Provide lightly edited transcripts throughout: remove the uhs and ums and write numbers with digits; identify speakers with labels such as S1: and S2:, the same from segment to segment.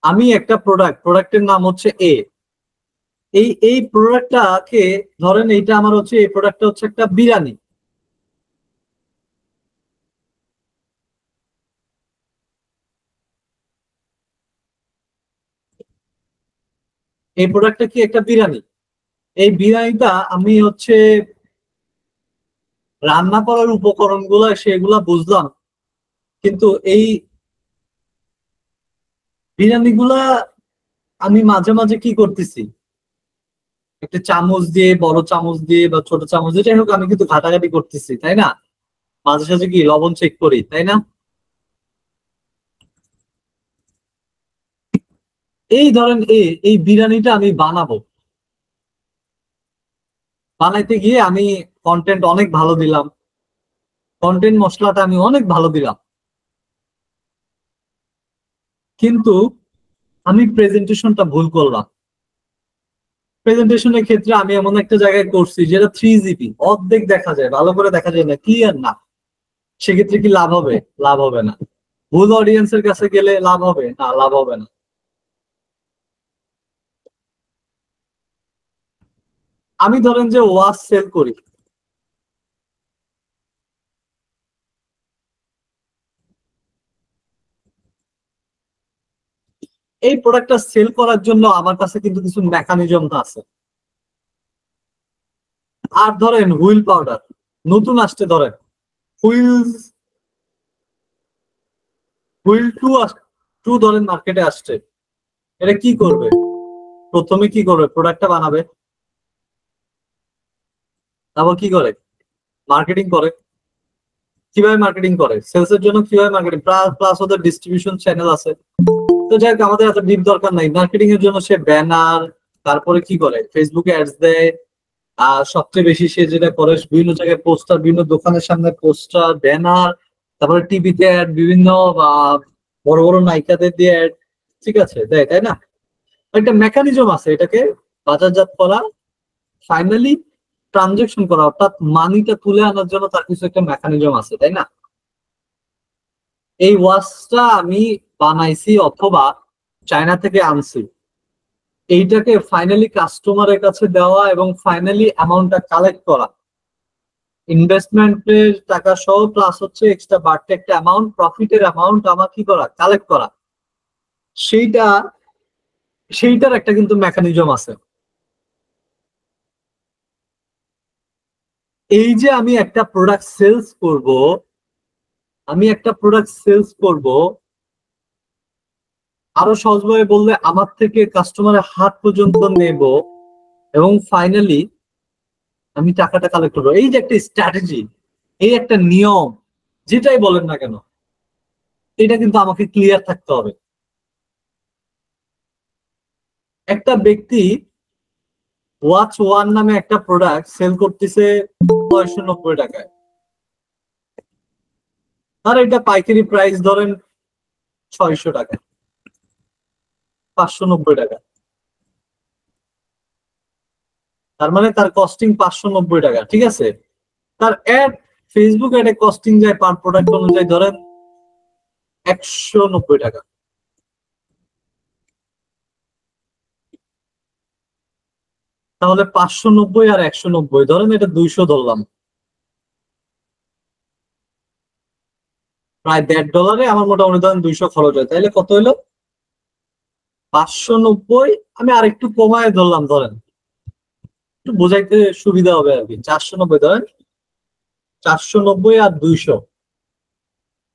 S1: আমি একটা প্রোডাক্টের নাম হচ্ছে এ। এই প্রোডাক্টটাকে ধরেন এইটা আমার হচ্ছে, এই প্রোডাক্টটা হচ্ছে একটা বিরিয়ানি। এই প্রোডাক্টটা কি একটা বিরিয়ানি। এই বিরিয়ানিটা আমি হচ্ছে রান্না করার উপকরণ গুলা সেগুলা বুঝলাম, কিন্তু এই বিরিয়ানি গুলা আমি মাঝে মাঝে কি করতেছি, একটা চামচ দিয়ে, বড় চামচ দিয়ে বা ছোট চামচ দিয়ে, যাই হোক আমি কিন্তু ঘাটাঘাটি করতেছি, তাই না? মাঝে সাঝে কি লবণ চেক করি, তাই না? এই ধরেন এই বিরিয়ানিটা আমি বানাবো, বানাইতে গিয়ে আমি কন্টেন্ট অনেক ভালো দিলাম, কন্টেন্ট মশলাটা আমি অনেক ভালো দিলাম, কিন্তু আমি প্রেজেন্টেশনটা ভুল করলাম। প্রেজেন্টেশনের ক্ষেত্রে আমি এমন একটা জায়গায় করছি যেটা 3 জিবি, অর্ধেক দেখা যায়, ভালো করে দেখা যায় না, ক্লিয়ার না। সেক্ষেত্রে কি লাভ হবে? লাভ হবে না। ভুল অডিয়েন্সের কাছে গেলে লাভ হবে না, লাভ হবে না। আমি ধরেন যে ওয়াচ সেল করি, এই প্রোডাক্টটা সেল করার জন্য আমার কাছে কিন্তু কিছু মেকানিজম আছে। আর ধরেন হুইল পাউডার নতুন আসছে, ধরেন হুইল হুইল টু ধরেন মার্কেটে আসছে। এটা কি করবে? প্রথমে কি করবে? প্রোডাক্টটা বানাবে, তারপর কি করে? মার্কেটিং করে। কিভাবে মার্কেটিং করে? সেলস এর জন্য কিভাবে মার্কেটিং, প্লাস ওদের ডিস্ট্রিবিউশন চ্যানেল আছে। তো যাই হোক, আমাদের এত ডিপ দরকার নাই। মার্কেটিং এর জন্য সে ব্যানার, তারপরে কি করে, ফেসবুকে অ্যাডস দেয়। আর সবচেয়ে বেশি সে যেটা করে, বিভিন্ন জায়গায় পোস্টার, বিভিন্ন দোকানের সামনে পোস্টার, ব্যানার, তারপরে টিভিতে অ্যাড, বিভিন্ন বড় বড় নায়িকাদের দিয়ে অ্যাড, ঠিক আছে, দেয়, তাই না? একটা মেকানিজম আছে এটাকে বাজারজাত করা, ফাইনালি ট্রানজেকশন করা, অর্থাৎ মানিটা তুলে আনার জন্য তার কিছু একটা মেকানিজম আছে, তাই না? এই ওয়াচটা আমি বানাইছি অথবা চায়না থেকে আনছি, এইটাকে ফাইনালি কাস্টমারের কাছে দেওয়া এবং ফাইনালি অ্যামাউন্টটা কালেক্ট করা, ইনভেস্টমেন্টের টাকা সহ, প্লাস হচ্ছে এক্সট্রা বাড়তে একটা অ্যামাউন্ট, প্রফিটের অ্যামাউন্ট আমার কি করা, কালেক্ট করা, সেইটা, সেইটার একটা কিন্তু মেকানিজম আছে। এই যে আমি একটা প্রোডাক্ট সেলস করব, আমি একটা প্রোডাক্ট সেলস করব, আরো সহজভাবে বললে আমার থেকে কাস্টমারের হাত পর্যন্ত নেব, এবং ফাইনালি আমি টাকাটা কালেক্ট করবো। এই যে একটা স্ট্র্যাটেজি, এই একটা নিয়ম, যেটাই বলেন না কেন, এটা কিন্তু আমাকে ক্লিয়ার থাকতে হবে। একটা ব্যক্তি ওয়াচ ওয়ান নামে একটা প্রোডাক্ট সেল করতেছে 990 টাকায়, আর এটা পাইকারি প্রাইস ধরেন 600 টাকা, 590 টাকা। তার মানে তার কস্টিং 590 টাকা, ঠিক আছে? তার অ্যাড, ফেসবুক অ্যাডে কস্টিং যায় পার প্রোডাক্ট অনুযায়ী ধরেন 190 টাকা। তাহলে 590 আর 190, ধরেন এটা 200 ধরলাম, প্রায় $1.5 আমার মোটামুটি ধরেন 200 খরচ হয়, তাইলে কত হলো? 590। আমি আরেকটু কমায় ধরলাম, ধরেন একটু বোঝাইতে সুবিধা হবে আর কি, 490 ধরেন, 490 আর 200,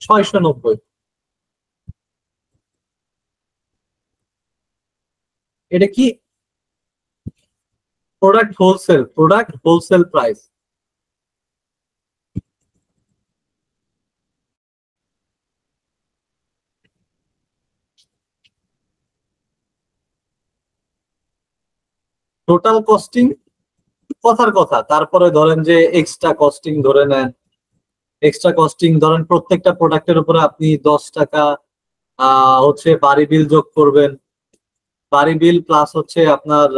S1: 690। এটা কি? Product wholesale price. Total costing কথার কথা, তারপরে ধরেন যে এক্সট্রা কস্টিং ধরে নেন, এক্সট্রা কস্টিং ধরেন প্রত্যেকটা প্রোডাক্টের উপরে আপনি 10 টাকা হচ্ছে বাড়ি বিল যোগ করবেন, বাড়ি বিল প্লাস হচ্ছে আপনার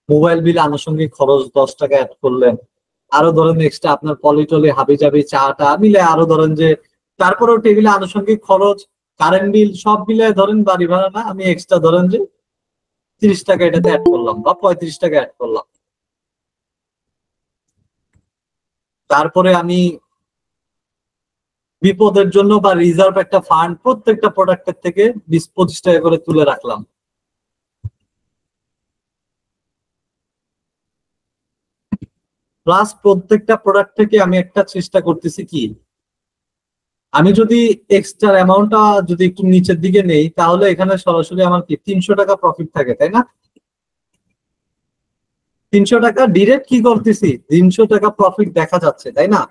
S1: মোবাইল বিল আনুষঙ্গিক খরচ 10 টাকা অ্যাড করলেন, আরো ধরেন এক্সট্রা আপনার পলিটলি হাবি জাবি চা টা মিলে আরো ধরেন যে, তারপরেও টেবিলে আনুষঙ্গিক খরচ কারেন্ট বিল সব মিলে ধরেন বাড়ি ভাড়া না, আমি এক্সট্রা ধরেন যে 30 টাকা এটাতে অ্যাড করলাম বা 35 টাকা অ্যাড করলাম। তারপরে আমি বিপদের জন্য বা রিজার্ভ একটা ফান্ড প্রত্যেকটা প্রোডাক্টের থেকে 20-25 টাকা করে তুলে রাখলাম। প্লাস প্রত্যেকটা প্রোডাক্ট থেকে আমি একটা চেষ্টা করতেছি কি, আমি যদি এক্সট্রা অ্যামাউন্টটা যদি একটু নিচের দিকে নেই, তাহলে এখানে সরাসরি আমার কি 300 টাকা প্রফিট থাকে, তাই না? 300 টাকা ডিরেক্ট কি করতেছি, 300 টাকা প্রফিট দেখা যাচ্ছে, তাই না?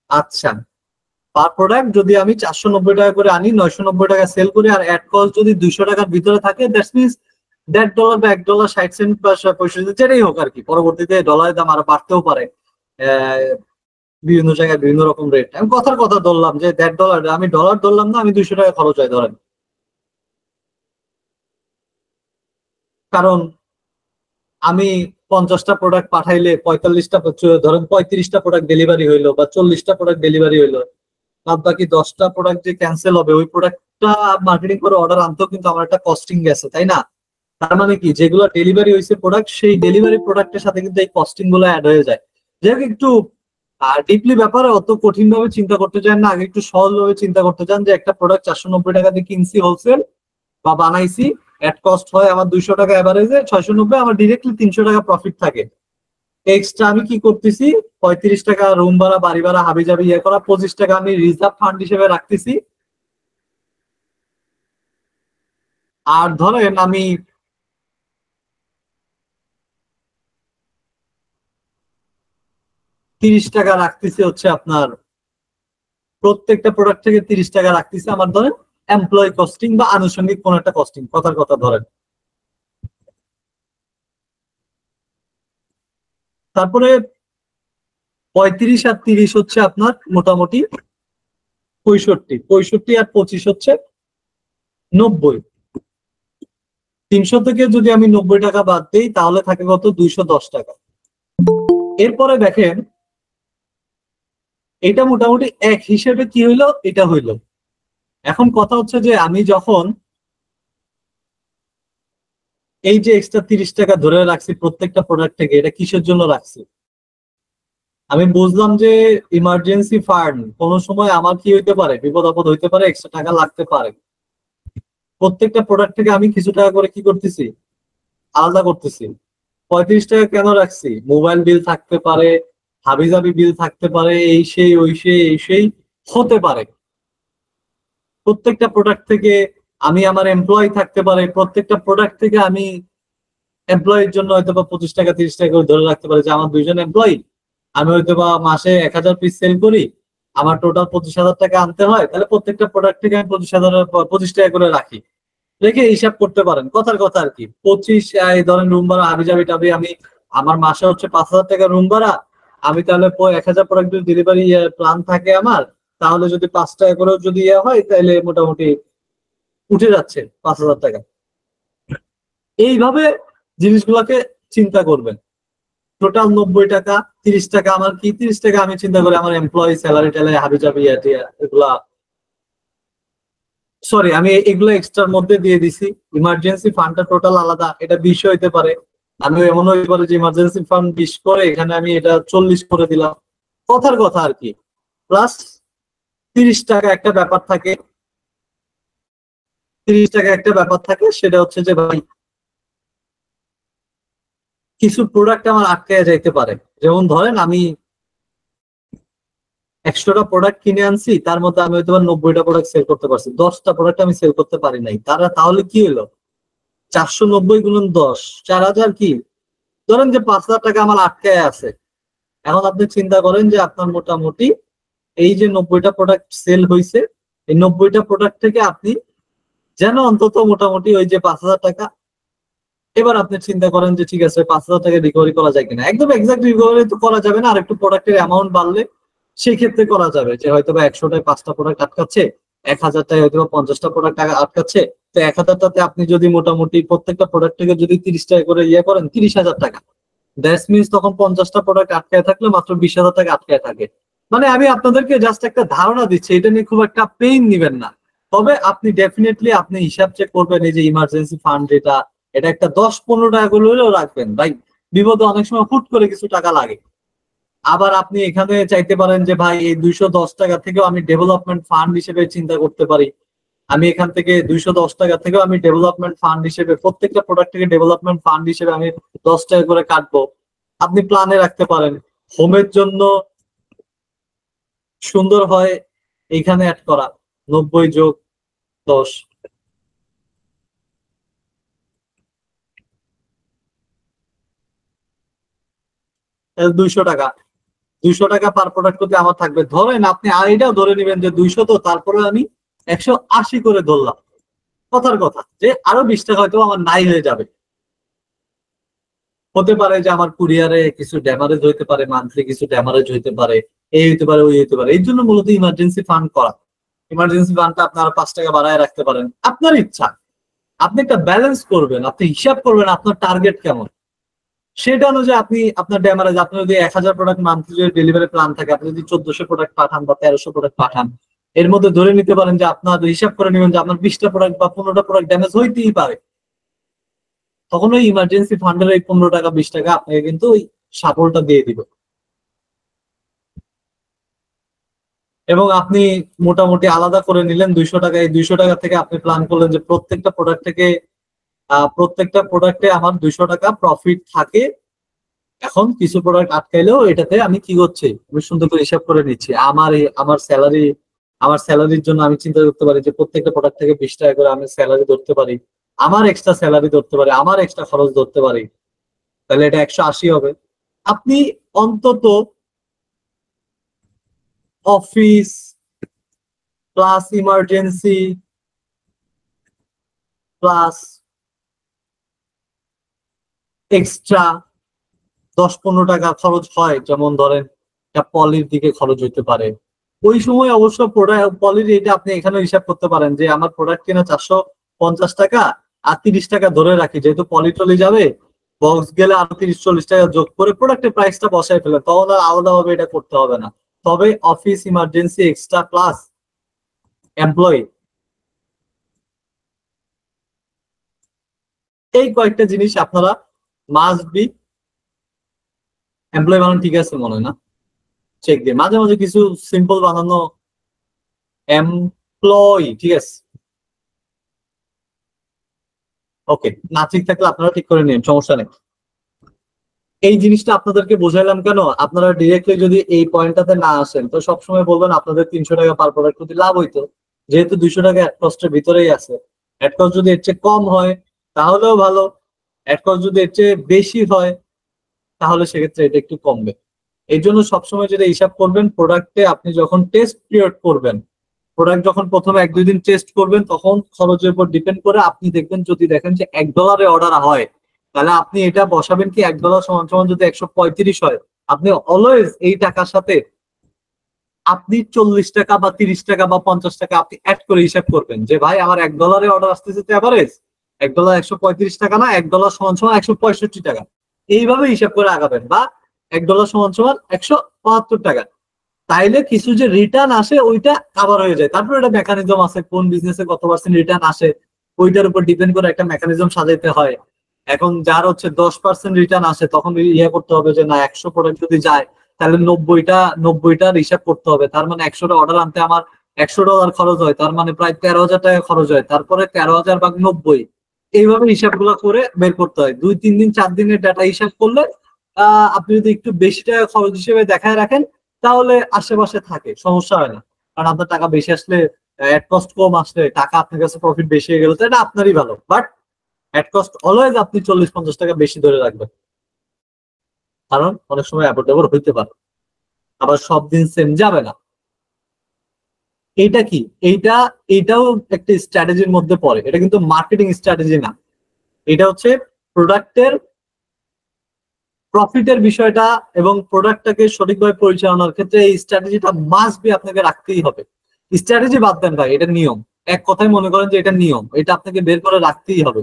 S1: আচ্ছা, পার প্রোডাক্ট যদি আমি 490 টাকা করে আনি, 990 টাকা সেল করি, আর অ্যাড কস্ট যদি 200 টাকার ভিতরে থাকে, দ্যাটস মিনস $1.50 বা $1.60 বা 65 যেটাই হোক আর কি, পরবর্তীতে ডলারের দাম আরো বাড়তেও পারে। বিভিন্ন জায়গায় বিভিন্ন রকম রেট, আমি কথার কথা ধরলাম যে $1.50, আমি ডলার ধরলাম না, আমি 200 টাকা খরচ হয় ধরেন। কারণ আমি 50টা প্রোডাক্ট পাঠাইলে 45টা, ধরেন 35টা প্রোডাক্ট ডেলিভারি হইলো বা 40টা প্রোডাক্ট ডেলিভারি হইলো, বাদ বাকি 10টা প্রোডাক্ট যে ক্যান্সেল হবে, ওই প্রোডাক্টটা মার্কেটিং করে অর্ডার আনতেও কিন্তু আমার একটা কস্টিং গেছে, তাই না? তার মানে কি, যেগুলো ডেলিভারি হয়েছে প্রোডাক্ট, সেই ডেলিভারি প্রোডাক্টের সাথে কিন্তু এই কস্টিং গুলো অ্যাড হয়ে যায়। যাই হোক, একটু ডিপলি ব্যাপারে অত কঠিন ভাবে চিন্তা করতে চান না, আগে একটু সহজ ভাবে চিন্তা করতে চান যে একটা প্রোডাক্ট 490 টাকা দিয়ে কিনছি হোলসেল বা বানাইছি, অ্যাট কস্ট হয় আমার 200 টাকা, অ্যাভারেজে 690, আমার ডিরেক্টলি 300 টাকা প্রফিট থাকে। এক্সট্রা আমি কি করতেছি, 35 টাকা রুম ভাড়া, বাড়ি ভাড়া, হাবি জাবি ইয়ে করা, 25 টাকা আমি রিজার্ভ ফান্ড হিসেবে রাখতেছি। আর ধরেন আমি 30 টাকা রাখতেছি হচ্ছে আপনার, প্রত্যেকটা প্রোডাক্ট থেকে 30 টাকা রাখতেছি আমার ধরেন এমপ্লয় কস্টিং বা আনুষঙ্গিক কোন একটা কস্টিং, কথার কথা ধরেন। তারপরে 35 আর 30 হচ্ছে আপনার মোটামুটি 65, 65 আর 25 হচ্ছে 90। 300 থেকে যদি আমি 90 টাকা বাদ দিই, তাহলে থাকে কত, 210 টাকা। এরপরে দেখেন, এটা মোটামুটি এক হিসেবে কি হইলো, এটা হইলো। এখন কথা হচ্ছে যে আমি যখন এই যে এক্সট্রা 30 টাকা ধরে রাখছি প্রত্যেকটা প্রোডাক্ট থেকে, এটা কিসের জন্য রাখছি? আমি বুঝলাম যে ইমার্জেন্সি ফান্ড, কোন সময় আমার কি হইতে পারে, বিপদ আপদ হইতে পারে, এক্সট্রা টাকা লাগতে পারে। প্রত্যেকটা প্রোডাক্ট থেকে আমি কিছু টাকা করে কি করতেছি, আলাদা করতেছি। 35 টাকা কেন রাখছি, মোবাইল বিল থাকতে পারে, হাবিজাবি বিল থাকতে পারে, এই সেই ওই সেই এই সেই হতে পারে। প্রত্যেকটা প্রোডাক্ট থেকে আমি আমার এমপ্লয়ি থাকতে পারে, প্রত্যেকটা প্রোডাক্ট থেকে আমি এমপ্লয়ির জন্য হয়তো বা 25 টাকা 30 টাকা করে ধরে রাখতে পারে, যে আমার 2জন এমপ্লয়ি, আমি হয়তো বা মাসে 1000 পিস সেল করি, আমার টোটাল 25,000 টাকা আনতে হয়, তাহলে প্রত্যেকটা প্রোডাক্ট থেকে আমি 25,000 25 টাকা করে রাখি, রেখে হিসাব করতে পারেন, কথার কথা আর কি। 25 এই ধরেন রুম ভাড়া হাবি জাবি টাবি, আমি আমার মাসে হচ্ছে 5,000 টাকা রুম ভাড়া, আমি তাহলে 1000 প্রোডাক্ট ডেলিভারি প্ল্যান থাকে আমার, তাহলে যদি 5 টাকা করেও যদি ইয়ে হয়, তাহলে মোটামুটি উঠে যাচ্ছে 5,000 টাকা। এইভাবে জিনিসগুলোকে চিন্তা করবেন। টোটাল 90 টাকা, 30 টাকা আমার কি, 30 টাকা আমি চিন্তা করি আমার এমপ্লয়ি স্যালারি ট্যালারি হাবি জাবি এগুলা, সরি আমি এগুলো এক্সট্রার মধ্যে দিয়ে দিছি। ইমার্জেন্সি ফান্ডটা টোটাল আলাদা, এটা 20 হইতে পারে, আমি এমন হইতে পারে যে ইমার্জেন্সি ফান্ড 20 করে এখানে আমি এটা 40 করে দিলাম, কথার কথা আর কি। প্লাস 30 টাকা একটা ব্যাপার থাকে, 30 টাকা একটা ব্যাপার থাকে, সেটা হচ্ছে যে ভাই কিছু প্রোডাক্ট আমার আটকে যাইতে পারে। যেমন ধরেন আমি 100টা প্রোডাক্ট কিনে আনছি, তার মধ্যে আমি হয়তো 90টা প্রোডাক্ট সেল করতে পারছি, 10টা প্রোডাক্ট আমি সেল করতে পারি নাই, তাহলে কি হলো, 490 গুণন 10, 4,000 কি, ধরেন যে 5,000 টাকা আমার আটকায় আছে। এখন আপনি চিন্তা করেন যে আপনার মোটামুটি এই যে 90টা প্রোডাক্ট সেল হয়েছে, এই 90টা প্রোডাক্ট থেকে আপনি যেন অন্তত মোটামুটি ওই যে 5,000 টাকা, এবার আপনি চিন্তা করেন যে ঠিক আছে 5,000 টাকা রিকভারি করা যায় কিনা। একদম এক্সাক্ট রিকভারি তো করা যাবে না, আর একটু প্রোডাক্টের অ্যামাউন্ট বাড়লে সেই ক্ষেত্রে করা যাবে, যে হয়তো বা 100টায় 5টা প্রোডাক্ট আটকাচ্ছে, 1,000টায় হয়তো বা 50টা প্রোডাক্ট আটকাচ্ছে, তো 1,000টাতে আপনি যদি মোটামুটি প্রত্যেকটা প্রোডাক্ট থেকে যদি 30 টাকা করে ইয়ে করেন, 30,000 টাকা, দ্যাটস মিনস তখন 50টা প্রোডাক্ট আটকায় থাকলে মাত্র 20,000 টাকা আটকায় থাকে। মানে আমি আপনাদেরকে জাস্ট একটা ধারণা দিচ্ছি, এটা নিয়ে খুব একটা পেইন নিবেন না। তবে আপনি ডেফিনেটলি আপনি হিসাব চেক করবেন, এই যে ইমার্জেন্সি ফান্ড যেটা, এটা একটা 10-15 টাকা করে হলেও রাখবেন ভাই। বিপদে অনেক সময় হুট করে কিছু টাকা লাগে। আবার আপনি এখানে চাইতে পারেন যে ভাই এই 210 টাকা থেকেও আমি ডেভেলপমেন্ট ফান্ড হিসেবে চিন্তা করতে পারি। আমি এখান থেকে 210 টাকা থেকেও আমি ডেভেলপমেন্ট ফান্ড হিসেবে প্রত্যেকটা প্রোডাক্ট থেকে ডেভেলপমেন্ট ফান্ড হিসেবে আমি 10 টাকা করে কাটবো। আপনি প্ল্যানে রাখতে পারেন। হোমের জন্য সুন্দর হয় এইখানে অ্যাড করা 90+10, 200 টাকা। 200 টাকা পার প্রোডাক্ট করতে আমার থাকবে। ধরেন আপনি আর এটাও ধরে নেবেন যে 200, তো তারপরে আমি 180 করে ধরলাম। কথার কথা যে আরো 20 টাকা হয়তো আমার নাই হয়ে যাবে। হতে পারে যে আমার কুরিয়ারে কিছু ড্যামারেজ হইতে পারে, মান্থলি কিছু ড্যামারেজ হইতে পারে, এই হইতে পারে, ওই হইতে পারে। এই জন্য মূলত ইমার্জেন্সি ফান্ড করা। ইমার্জেন্সি ফান্ডটা আপনারা 5 টাকা বাড়ায় রাখতে পারেন, আপনার ইচ্ছা। আপনি একটা ব্যালেন্স করবেন, আপনি হিসাব করবেন আপনার টার্গেট কেমন, সেটা অনুযায়ী আপনি আপনার ড্যামারেজ, আপনি যদি 1000 প্রোডাক্ট মান্থলি যদি ডেলিভারি প্ল্যান থাকে, আপনি যদি 1400 প্রোডাক্ট পাঠান বা 1300 প্রোডাক্ট পাঠান, এর মধ্যে ধরে নিতে পারেন যে আপনার হিসাব করে নেবেন যে আপনার 20টা প্রোডাক্ট বা 15টা প্রোডাক্ট ড্যামেজ হইতেই পারে। তখন ওই ইমার্জেন্সি ফান্ডের এই 15 টাকা 20 টাকা আপনাকে কিন্তু ওই সাপোর্টটা দিয়ে দিবে। এবং আপনি মোটামুটি আলাদা করে নিলেন 200 টাকা। এই 200 টাকা থেকে আপনি প্ল্যান করলেন যে প্রত্যেকটা প্রোডাক্ট থেকে প্রত্যেকটা প্রোডাক্টে আমার 200 টাকা প্রফিট থাকে। এখন কিছু প্রোডাক্ট আটকাইলেও এটাতে আমি কি করছি, আমি সুন্দর করে হিসাব করে নিচ্ছি। আমার স্যালারির জন্য আমি চিন্তা করতে পারি যে প্রত্যেকটা প্রোডাক্ট থেকে 20 টাকা করে আমি স্যালারি ধরতে পারি, আমার এক্সট্রা স্যালারি ধরতে পারি, আমার এক্সট্রা খরচ ধরতে পারি। তাহলে এটা 180 হবে। আপনি অন্তত office plus emergency plus extra 10-15 টাকা খরচ হয়। যেমন ধরেন একটা পলির দিকে খরচ হইতে পারে। ওই সময় অবশ্য পলির এটা আপনি এখানে হিসাব করতে পারেন যে আমার প্রোডাক্ট কিনা 450 টাকা, আর 30 টাকা ধরে রাখি, যেহেতু পলি টলি যাবে, বক্স গেলে আরো 30-40 টাকা যোগ করে প্রোডাক্টের প্রাইসটা বসায় ফেলে, তখন আর আলাদাভাবে এটা করতে হবে না। তবে office emergency extra plus employee, এই কয়েকটা জিনিস আপনারা মাস্ট বি। এমপ্লয়ি বানানো ঠিক আছে মনে হয় না, চেক দিয়ে মাঝে মাঝে কিছু সিম্পল বানানো। এমপ্লয়ি ঠিক আছে, ওকে। না ঠিক থাকলে আপনারা ঠিক করে নিন, সমস্যা নেই। এই জিনিসটা আপনাদেরকে বোঝাইলাম কেন, আপনারা ডিরেক্টলি যদি এই পয়েন্টটাতে না আসেন তো সবসময় বলবেন আপনাদের 300 টাকা পার প্রোডাক্ট প্রতি লাভ হইতো, যেহেতু 200 টাকা অ্যাড কস্টের ভিতরেই আছে। অ্যাড কস্ট যদি এর চেয়ে কম হয় তাহলেও ভালো, অ্যাড কস্ট যদি এর চেয়ে বেশি হয় তাহলে সেক্ষেত্রে এটা একটু কমবে। এই জন্য সবসময় যেটা হিসাব করবেন, প্রোডাক্টে আপনি যখন টেস্ট পিরিয়ড করবেন, প্রোডাক্ট যখন প্রথমে 1-2 দিন টেস্ট করবেন, তখন খরচের উপর ডিপেন্ড করে আপনি দেখবেন, যদি দেখেন যে $1 অর্ডার হয়, তাহলে আপনি এটা বসাবেন কি $1 সমান সমান যদি 135 হয়, আপনি অলওয়েজ এই টাকার সাথে আপনি 40 টাকা বা 30 টাকা বা 50 টাকা আপনি অ্যাড করে হিসাব করবেন যে ভাই আমার $1 অর্ডার আসতেছে, তো এভারেজ $1 135 টাকা না, $1 সমান সমান 165 টাকা। এইভাবে হিসাব করে আগাবেন। বা $1 সমান সমান 172 টাকা। তাইলে কিছু যে রিটার্ন আসে ওইটা কাভার হয়ে যায়। তারপর এটা মেকানিজম আছে, কোন বিজনেসে কত পার্সেন্ট রিটার্ন আসে ওইটার উপর ডিপেন্ড করে একটা মেকানিজম সাজাইতে হয়। এখন যার হচ্ছে 10% রিটার্ন আসে, তখন ইয়ে করতে হবে যে না 100 প্রোডাক্ট যদি যায় তাহলে 90টার হিসাব করতে হবে। তার মানে 100টা অর্ডার আনতে আমার $100 খরচ হয়, তার মানে প্রায় 13,000 টাকা খরচ হয়। তারপরে 13,000 ভাগ 90, এইভাবে হিসাবগুলো করে বের করতে হয়। 2-3 দিন 4 দিনের ডাটা হিসাব করলে আপনি যদি একটু বেশি টাকা খরচ হিসেবে দেখায় রাখেন তাহলে আশেপাশে থাকে, সমস্যা হয় না। কারণ আপনার টাকা বেশি আসলে, অ্যাড কস্ট কম আসলে টাকা আপনার কাছে প্রফিট বেশি হয়ে গেল, তো এটা আপনারই ভালো। বাট অ্যাড কস্ট অলওয়েজ আপনি 40-50 টাকা বেশি ধরে রাখবেন, কারণ অনেক সময় অ্যাফোর্ডেবল হইতে পারে, আবার সব দিন সেম যাবে না। এইটা কি, এইটাও একটা স্ট্র্যাটেজির মধ্যে পড়ে। এটা কিন্তু মার্কেটিং স্ট্র্যাটেজি না, এটা হচ্ছে প্রোডাক্টের প্রফিটের বিষয়টা এবং প্রোডাক্টটাকে সঠিকভাবে পরিচালনার ক্ষেত্রে এই স্ট্র্যাটেজিটা মাস্ট বি আপনাকে রাখতেই হবে। স্ট্র্যাটেজি বাদ দেন ভাই, এটা নিয়ম। এক কথায় মনে করেন যে এটা নিয়ম, এটা আপনাকে বের করে রাখতেই হবে,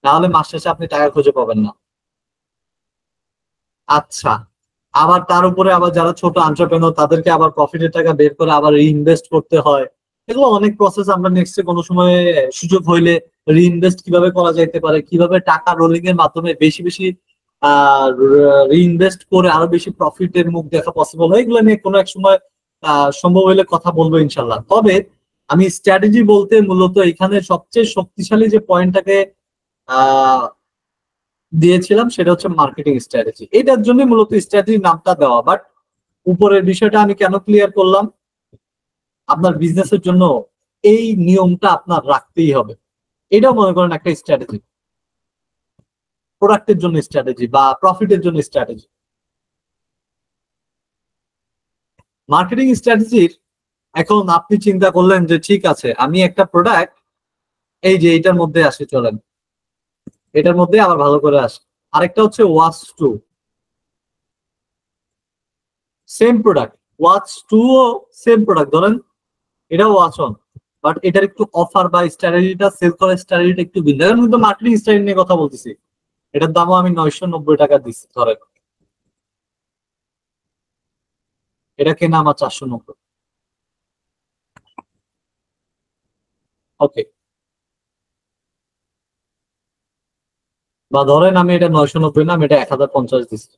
S1: নাহলে মাস শেষে আপনি টাকা খুঁজে পাবেন না। আচ্ছা, আবার তার উপরে আবার যারা ছোট এন্টারপ্রেনার তাদেরকে আবার প্রফিটের টাকা বের করে আবার ইনভেস্ট করতে হয়। এগুলো অনেক প্রসেস, আমরা নেক্সটে কোনো সময় সুযোগ হইলে রিইনভেস্ট কিভাবে করা যাইতে পারে, কিভাবে টাকা রোলিং এর মাধ্যমে বেশি বেশি রিইনভেস্ট করে আরো বেশি প্রফিটের মুখ দেখা পসিবল হয়, এগুলো নিয়ে কোনো এক সময় সম্ভব হইলে কথা বলবো ইনশাল্লাহ। তবে আমি স্ট্র্যাটেজি বলতে মূলত এখানে সবচেয়ে শক্তিশালী যে পয়েন্টটাকে আহ দিয়েছিলাম সেটা হচ্ছে মার্কেটিং স্ট্র্যাটেজি। এটার জন্য মূলত স্ট্র্যাটেজি নামটা দেওয়া। বাট উপরের বিষয়টা আমি কেন ক্লিয়ার করলাম, আপনার বিজনেসের জন্য এই নিয়মটা আপনার রাখতেই হবে। এটাও মনে করেন একটা স্ট্র্যাটেজি, প্রোডাক্টের জন্য স্ট্র্যাটেজি বা প্রফিটের জন্য স্ট্র্যাটেজি। মার্কেটিং স্ট্র্যাটেজির এখন আপনি চিন্তা করলেন যে ঠিক আছে আমি একটা প্রোডাক্ট, এই যে এটার মধ্যে আসে, চলেন এটার মধ্যে আবার ভালো করে আসে, আরেকটা হচ্ছে watch two, same product, watch two ও সেম প্রোডাক্ট, ধরেন এটা ওয়াচ অন, বাট এটার একটু অফার বা স্ট্র্যাটেজিটা, সেল করার স্ট্র্যাটেজিটা একটু ভিন্ন। এখন কিন্তু মার্কেটিং স্ট্র্যাটেজি নিয়ে কথা বলতেছি, এটার দামও আমি 990 টাকা দিচ্ছি ধরেন, এটা কেনা আমার 490। ওকে, বা ধরেন আমি এটা 990 না, আমি এটা 1050 দিচ্ছি,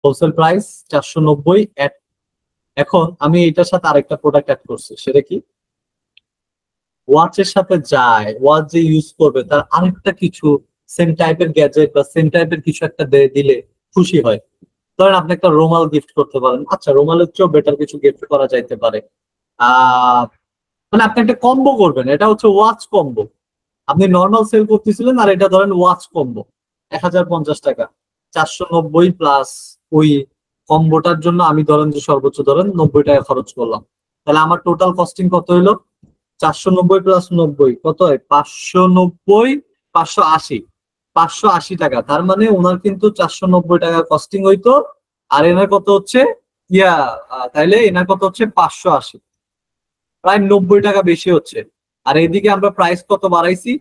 S1: হোলসেল প্রাইস 490। এখন আমি এটার সাথে আরেকটা প্রোডাক্ট অ্যাড করছি, সেটা কি ওয়াচের সাথে যায়, ওয়াচ যে ইউজ করবে তার আরেকটা কিছু সেম টাইপের গ্যাজেট বা সেম টাইপের কিছু একটা দিলে খুশি হয়। ধরেন আপনি একটা রুমাল গিফট করতে পারেন, আচ্ছা রুমালের চেয়েও বেটার কিছু গিফট করা যাইতে পারে। আহ মানে আপনি একটা কম্বো করবেন, এটা হচ্ছে ওয়াচ কম্বো। আপনি নর্মাল সেল করতেছিলেন আর এটা ধরেন ওয়াচ কম্বো, 1050 টাকা, 490 প্লাস ওই কম্বোটার জন্য আমি ধরেন যে সর্বোচ্চ ধরেন 90 টাকা খরচ করলাম। তাহলে আমার টোটাল কস্টিং কত হইলো? 490 প্লাস 90 কত হয়? 590, 580, 580 টাকা। তার মানে ওনার কিন্তু 490 টাকা কস্টিং হইতো, আর এনার কত হচ্ছে ইয়া তাইলে এনার কত হচ্ছে 580, প্রায় 90 টাকা বেশি হচ্ছে। আর এইদিকে আমরা প্রাইস কত বাড়াইছি?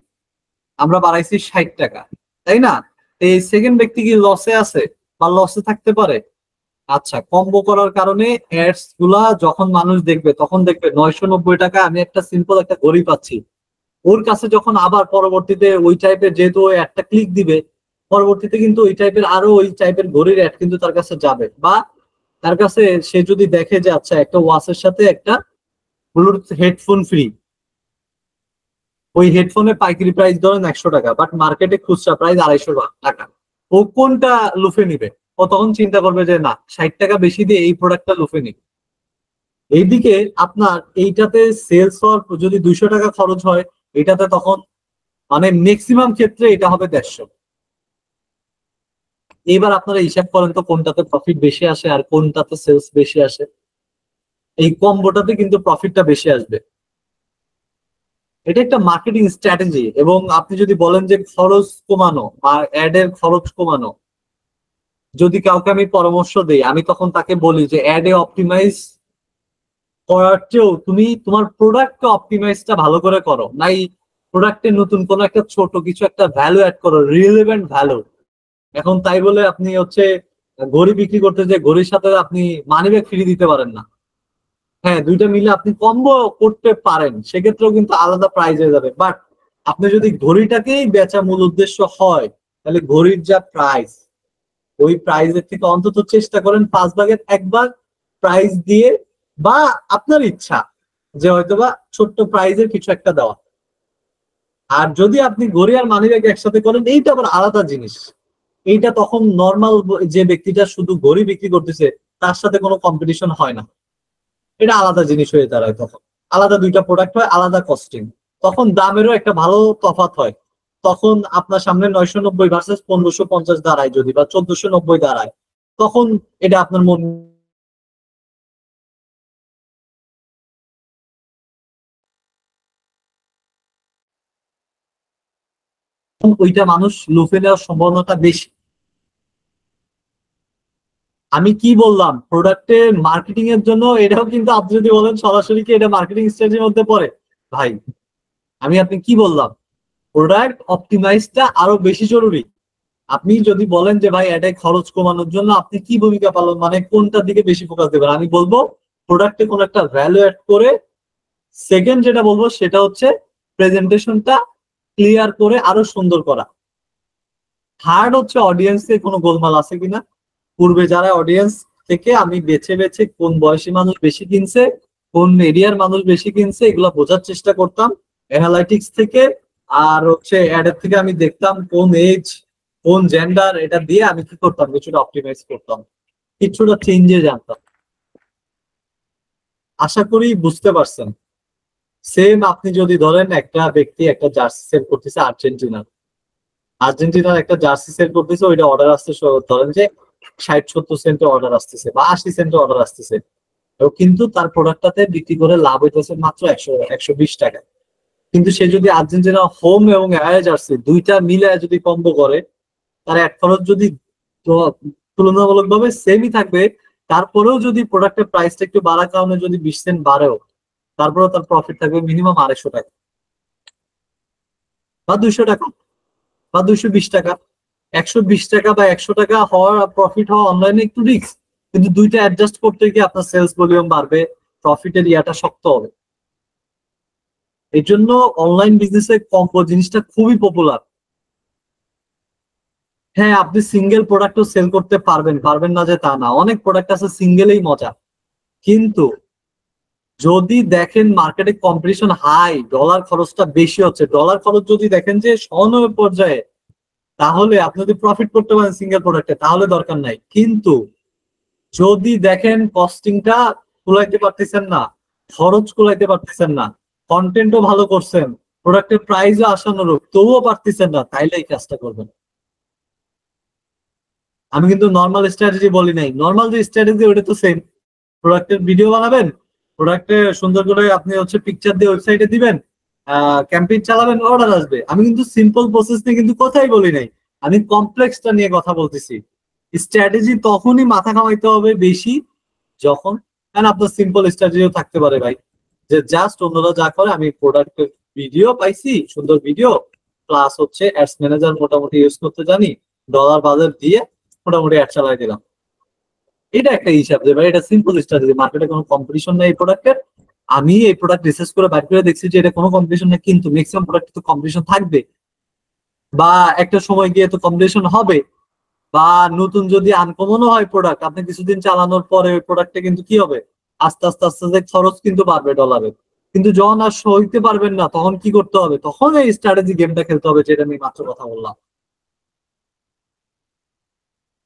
S1: আমরা বাড়াইছি 60 টাকা, তাই না? এই সেকেন্ড ব্যক্তি কি লসে আছে বা লসে থাকতে পারে? আচ্ছা, কম্বো করার কারণে অ্যাডস গুলা যখন মানুষ দেখবে তখন দেখবে 990 টাকা আমি একটা সিম্পল একটা ঘড়ি পাচ্ছি। ওর কাছে যখন আবার পরবর্তীতে ওই টাইপের, যেহেতু একটা ক্লিক দিবে, পরবর্তীতে কিন্তু ওই টাইপের আরো ওই টাইপের ঘড়ির অ্যাড কিন্তু তার কাছে যাবে। বা তার কাছে সে যদি দেখে যে আচ্ছা একটা ওয়াচের সাথে একটা ব্লুটুথ হেডফোন ফ্রি, ওই হেডফোনের পাইকারি প্রাইস ধরেন 100 টাকা, বাট মার্কেটে খুচরা প্রাইস 250 টাকা, ও কোনটা লুফে নিবে? ও তখন চিন্তা করবে যে না, 60 টাকা বেশি দিয়ে এই প্রোডাক্টটা লুফে নিবে। এইদিকে আপনার এইটাতে সেলস হওয়ার যদি 200 টাকা খরচ হয়, এটাতে তখন মানে ম্যাক্সিমাম ক্ষেত্রে এটা হবে 150। এবার আপনারা হিসাব করেন তো কোনটাতে প্রফিট বেশি আসে আর কোনটাতে সেলস বেশি আসে। এই কম্বোটাতে কিন্তু প্রফিটটা বেশি আসবে। এটা একটা মার্কেটিং স্ট্র্যাটেজি। এবং আপনি যদি বলেন যে খরচ কমানো বা অ্যাড এর খরচ কমানো, যদি কাউকে আমি পরামর্শ দিই, আমি তখন তাকে বলি যে অ্যাড এ অপটিমাইজ করার চেয়েও তুমি তোমার প্রোডাক্টকে অপটিমাইজটা ভালো করে করো, নাই প্রোডাক্টের নতুন কোনো একটা ছোট কিছু একটা ভ্যালু অ্যাড করো, রিলেভেন্ট ভ্যালু। এখন তাই বলে আপনি হচ্ছে ঘড়ি বিক্রি করতে, যে ঘড়ির সাথে আপনি মানি ব্যাগ ফ্রি দিতে পারেন না। হ্যাঁ, দুইটা মিলে আপনি কম্বো করতে পারেন, সেক্ষেত্রেও কিন্তু আলাদা প্রাইস হয়ে যাবে। বাট আপনি যদি ঘড়িটাকেই বেচা মূল উদ্দেশ্য হয়, তাহলে ঘড়ির যা প্রাইস, ওই প্রাইসের থেকে অন্তত চেষ্টা করেন 5 ভাগের 1 ভাগ প্রাইস দিয়ে, বা আপনার ইচ্ছা যে হয়তোবা ছোট্ট প্রাইজের কিছু একটা দেওয়া। আর যদি আপনি ঘড়ি আর মানি ব্যাগ একসাথে করেন, এইটা আবার আলাদা জিনিস। এইটা তখন নর্মাল যে ব্যক্তিটা শুধু ঘড়ি বিক্রি করতেছে তার সাথে কোনো কম্পিটিশন হয় না, এটা আলাদা জিনিস হয়ে দাঁড়ায়। তখন আলাদা দুইটা প্রোডাক্ট হয়, আলাদা কস্টিং, তখন দামেরও একটা ভালো তফাৎ হয়। তখন আপনার সামনে 990 ভার্সেস 1550 দাঁড়ায় যদি, বা 1490 দাঁড়ায়, তখন এটা আপনার মন ওইটা মানুষ লুফে নেওয়ার সম্ভাবনাটা বেশি। আমি কি বললাম, প্রোডাক্টের মার্কেটিং এর জন্য এটাও কিন্তু, আপনি যদি বলেন সরাসরি কি এটা মার্কেটিং স্ট্র্যাটেজির মধ্যে পড়ে, ভাই আমি আপনি কি বললাম, প্রোডাক্ট অপটিমাইজটা আরো বেশি জরুরি। আপনি যদি বলেন যে ভাই এটাই খরচ কমানোর জন্য আপনি কি ভূমিকা পালন, মানে কোনটার দিকে বেশি ফোকাস দেবেন, আমি বলবো প্রোডাক্টে কোনো একটা ভ্যালু অ্যাড করে, সেকেন্ড যেটা বলবো সেটা হচ্ছে প্রেজেন্টেশনটা ক্লিয়ার করে আরো সুন্দর করা। থার্ড হচ্ছে অডিয়েন্সে কোনো গোলমাল আছে কিনা, পূর্বে যারা অডিয়েন্স থেকে আমি বেছে বেছে কোন বয়সী মানুষ বেশি কিনছে, কোন এরিয়ার মানুষ বেশি কিনছে, এগুলো বোঝার চেষ্টা করতাম অ্যানালাইটিক্স থেকে। আর হচ্ছে অ্যাডের থেকে আমি দেখতাম কোন এজ, কোন জেন্ডার, এটা দিয়ে আমি কি করতাম, কিছুটা অপটিমাইজ করতাম, কিছুটা চেঞ্জে জানতাম। আশা করি বুঝতে পারছেন। সেম আপনি যদি ধরেন একটা ব্যক্তি একটা জার্সি সেল করতেছে আর্জেন্টিনার একটা জার্সি সেল করতেছে, ওইটা অর্ডার আসতে ধরেন যে 60-70 সেন্টে অর্ডার আসতেছে বা 80 সেন্টে অর্ডার আসতেছে, কিন্তু তার প্রোডাক্টটাতে বিক্রি করে লাভ হইতেছে মাত্র 100-120 টাকা। কিন্তু সে যদি আর্জেন্টিনা হোম এবং অ্যাওয়ে জার্সি দুইটা মিলে যদি কম্বো করে, তার এক খরচ যদি তুলনামূলকভাবে সেমই থাকবে, তারপরেও যদি প্রোডাক্টের প্রাইসটা একটু বাড়ার কারণে যদি 20 সেন্ট বাড়েও, তারপরেও তার প্রফিট থাকবে মিনিমাম 250 টাকা বা 200 টাকা বা 220 টাকা। 120 টাকা বা 100 টাকা হওয়ার প্রফিট হওয়া অনলাইনে একটু রিস্ক, কিন্তু দুইটা অ্যাডজাস্ট করতে গিয়ে আপনার সেলস ভলিউম বাড়বে, প্রফিটের ইয়াটা শক্ত হবে। এই জন্য অনলাইন বিজনেসে কম্বো জিনিসটা খুবই পপুলার। হ্যাঁ, আপনি সিঙ্গেল প্রোডাক্টও সেল করতে পারবেন, পারবেন না যে তা না, অনেক প্রোডাক্ট আছে সিঙ্গেলেই মজা। কিন্তু যদি দেখেন মার্কেটে কম্পিটিশন হাই, ডলার খরচটা বেশি হচ্ছে, ডলার খরচ যদি দেখেন যে সমন্বয় পর্যায়ে, তাহলে আপনি যদি প্রফিট করতে পারেন সিঙ্গেল প্রোডাক্টে তাহলে দরকার নাই। কিন্তু যদি দেখেন কস্টিংটা কুলাইতে পারতেছেন না, খরচ কুলাইতে পারতেছেন না, কন্টেন্টও ভালো করছেন, প্রোডাক্টের প্রাইসও আশানুরূপ, তবুও পারতেছেন না, তাইলে এই কাজটা করবেন। আমি কিন্তু নর্মাল স্ট্র্যাটেজি বলি নাই, নর্মাল যে স্ট্র্যাটেজি ওটা তো সেম। প্রোডাক্টের ভিডিও বানাবেন, প্রোডাক্টে সুন্দর করে আপনি হচ্ছে পিকচার দিয়ে ওয়েবসাইটে দিবেন, ক্যাম্পেইন চালাবেন, অর্ডার আসবে। আমি কিন্তু সিম্পল প্রসেস নিয়ে কিন্তু কথাই বলি নাই, আমি কমপ্লেক্সটা নিয়ে কথা বলতেছি। স্ট্র্যাটেজি তখনই মাথা কামাইতে হবে বেশি যখন, কারণ আপনার সিম্পল স্ট্র্যাটেজিও থাকতে পারে ভাই, যে জাস্ট অন্যরা যা করে আমি প্রোডাক্টের ভিডিও পাইছি, সুন্দর ভিডিও, প্লাস হচ্ছে অ্যাডস ম্যানেজার মোটামুটি ইউজ করতে জানি, ডলার বাজার দিয়ে মোটামুটি অ্যাড চালাই দিলাম। এটা একটা হিসাব যে ভাই এটা সিম্পল স্ট্র্যাটেজি, মার্কেটে কোনো কম্পিটিশন নেই এই প্রোডাক্টের। আমি এই প্রোডাক্ট রিসার্চ করে বাইর করে দেখছি যে এটা কোনো কম্পিটিশন নেই, কিন্তু ম্যাক্সিমাম প্রোডাক্টে তো কম্পিটিশন থাকবে, বা একটা সময় গিয়ে তো কম্পিটিশন হবে, বা নতুন যদি আনকমনও হয় প্রোডাক্ট, আপনি কিছুদিন চালানোর পরে ওই প্রোডাক্টে কিন্তু কি হবে, আস্তে আস্তে আস্তে আস্তে খরচ কিন্তু বাড়বে ডলারের। কিন্তু যখন আর সইতে পারবেন না, তখন কি করতে হবে, তখন এই স্ট্র্যাটেজি গেমটা খেলতে হবে, যেটা আমি মাত্র কথা বললাম।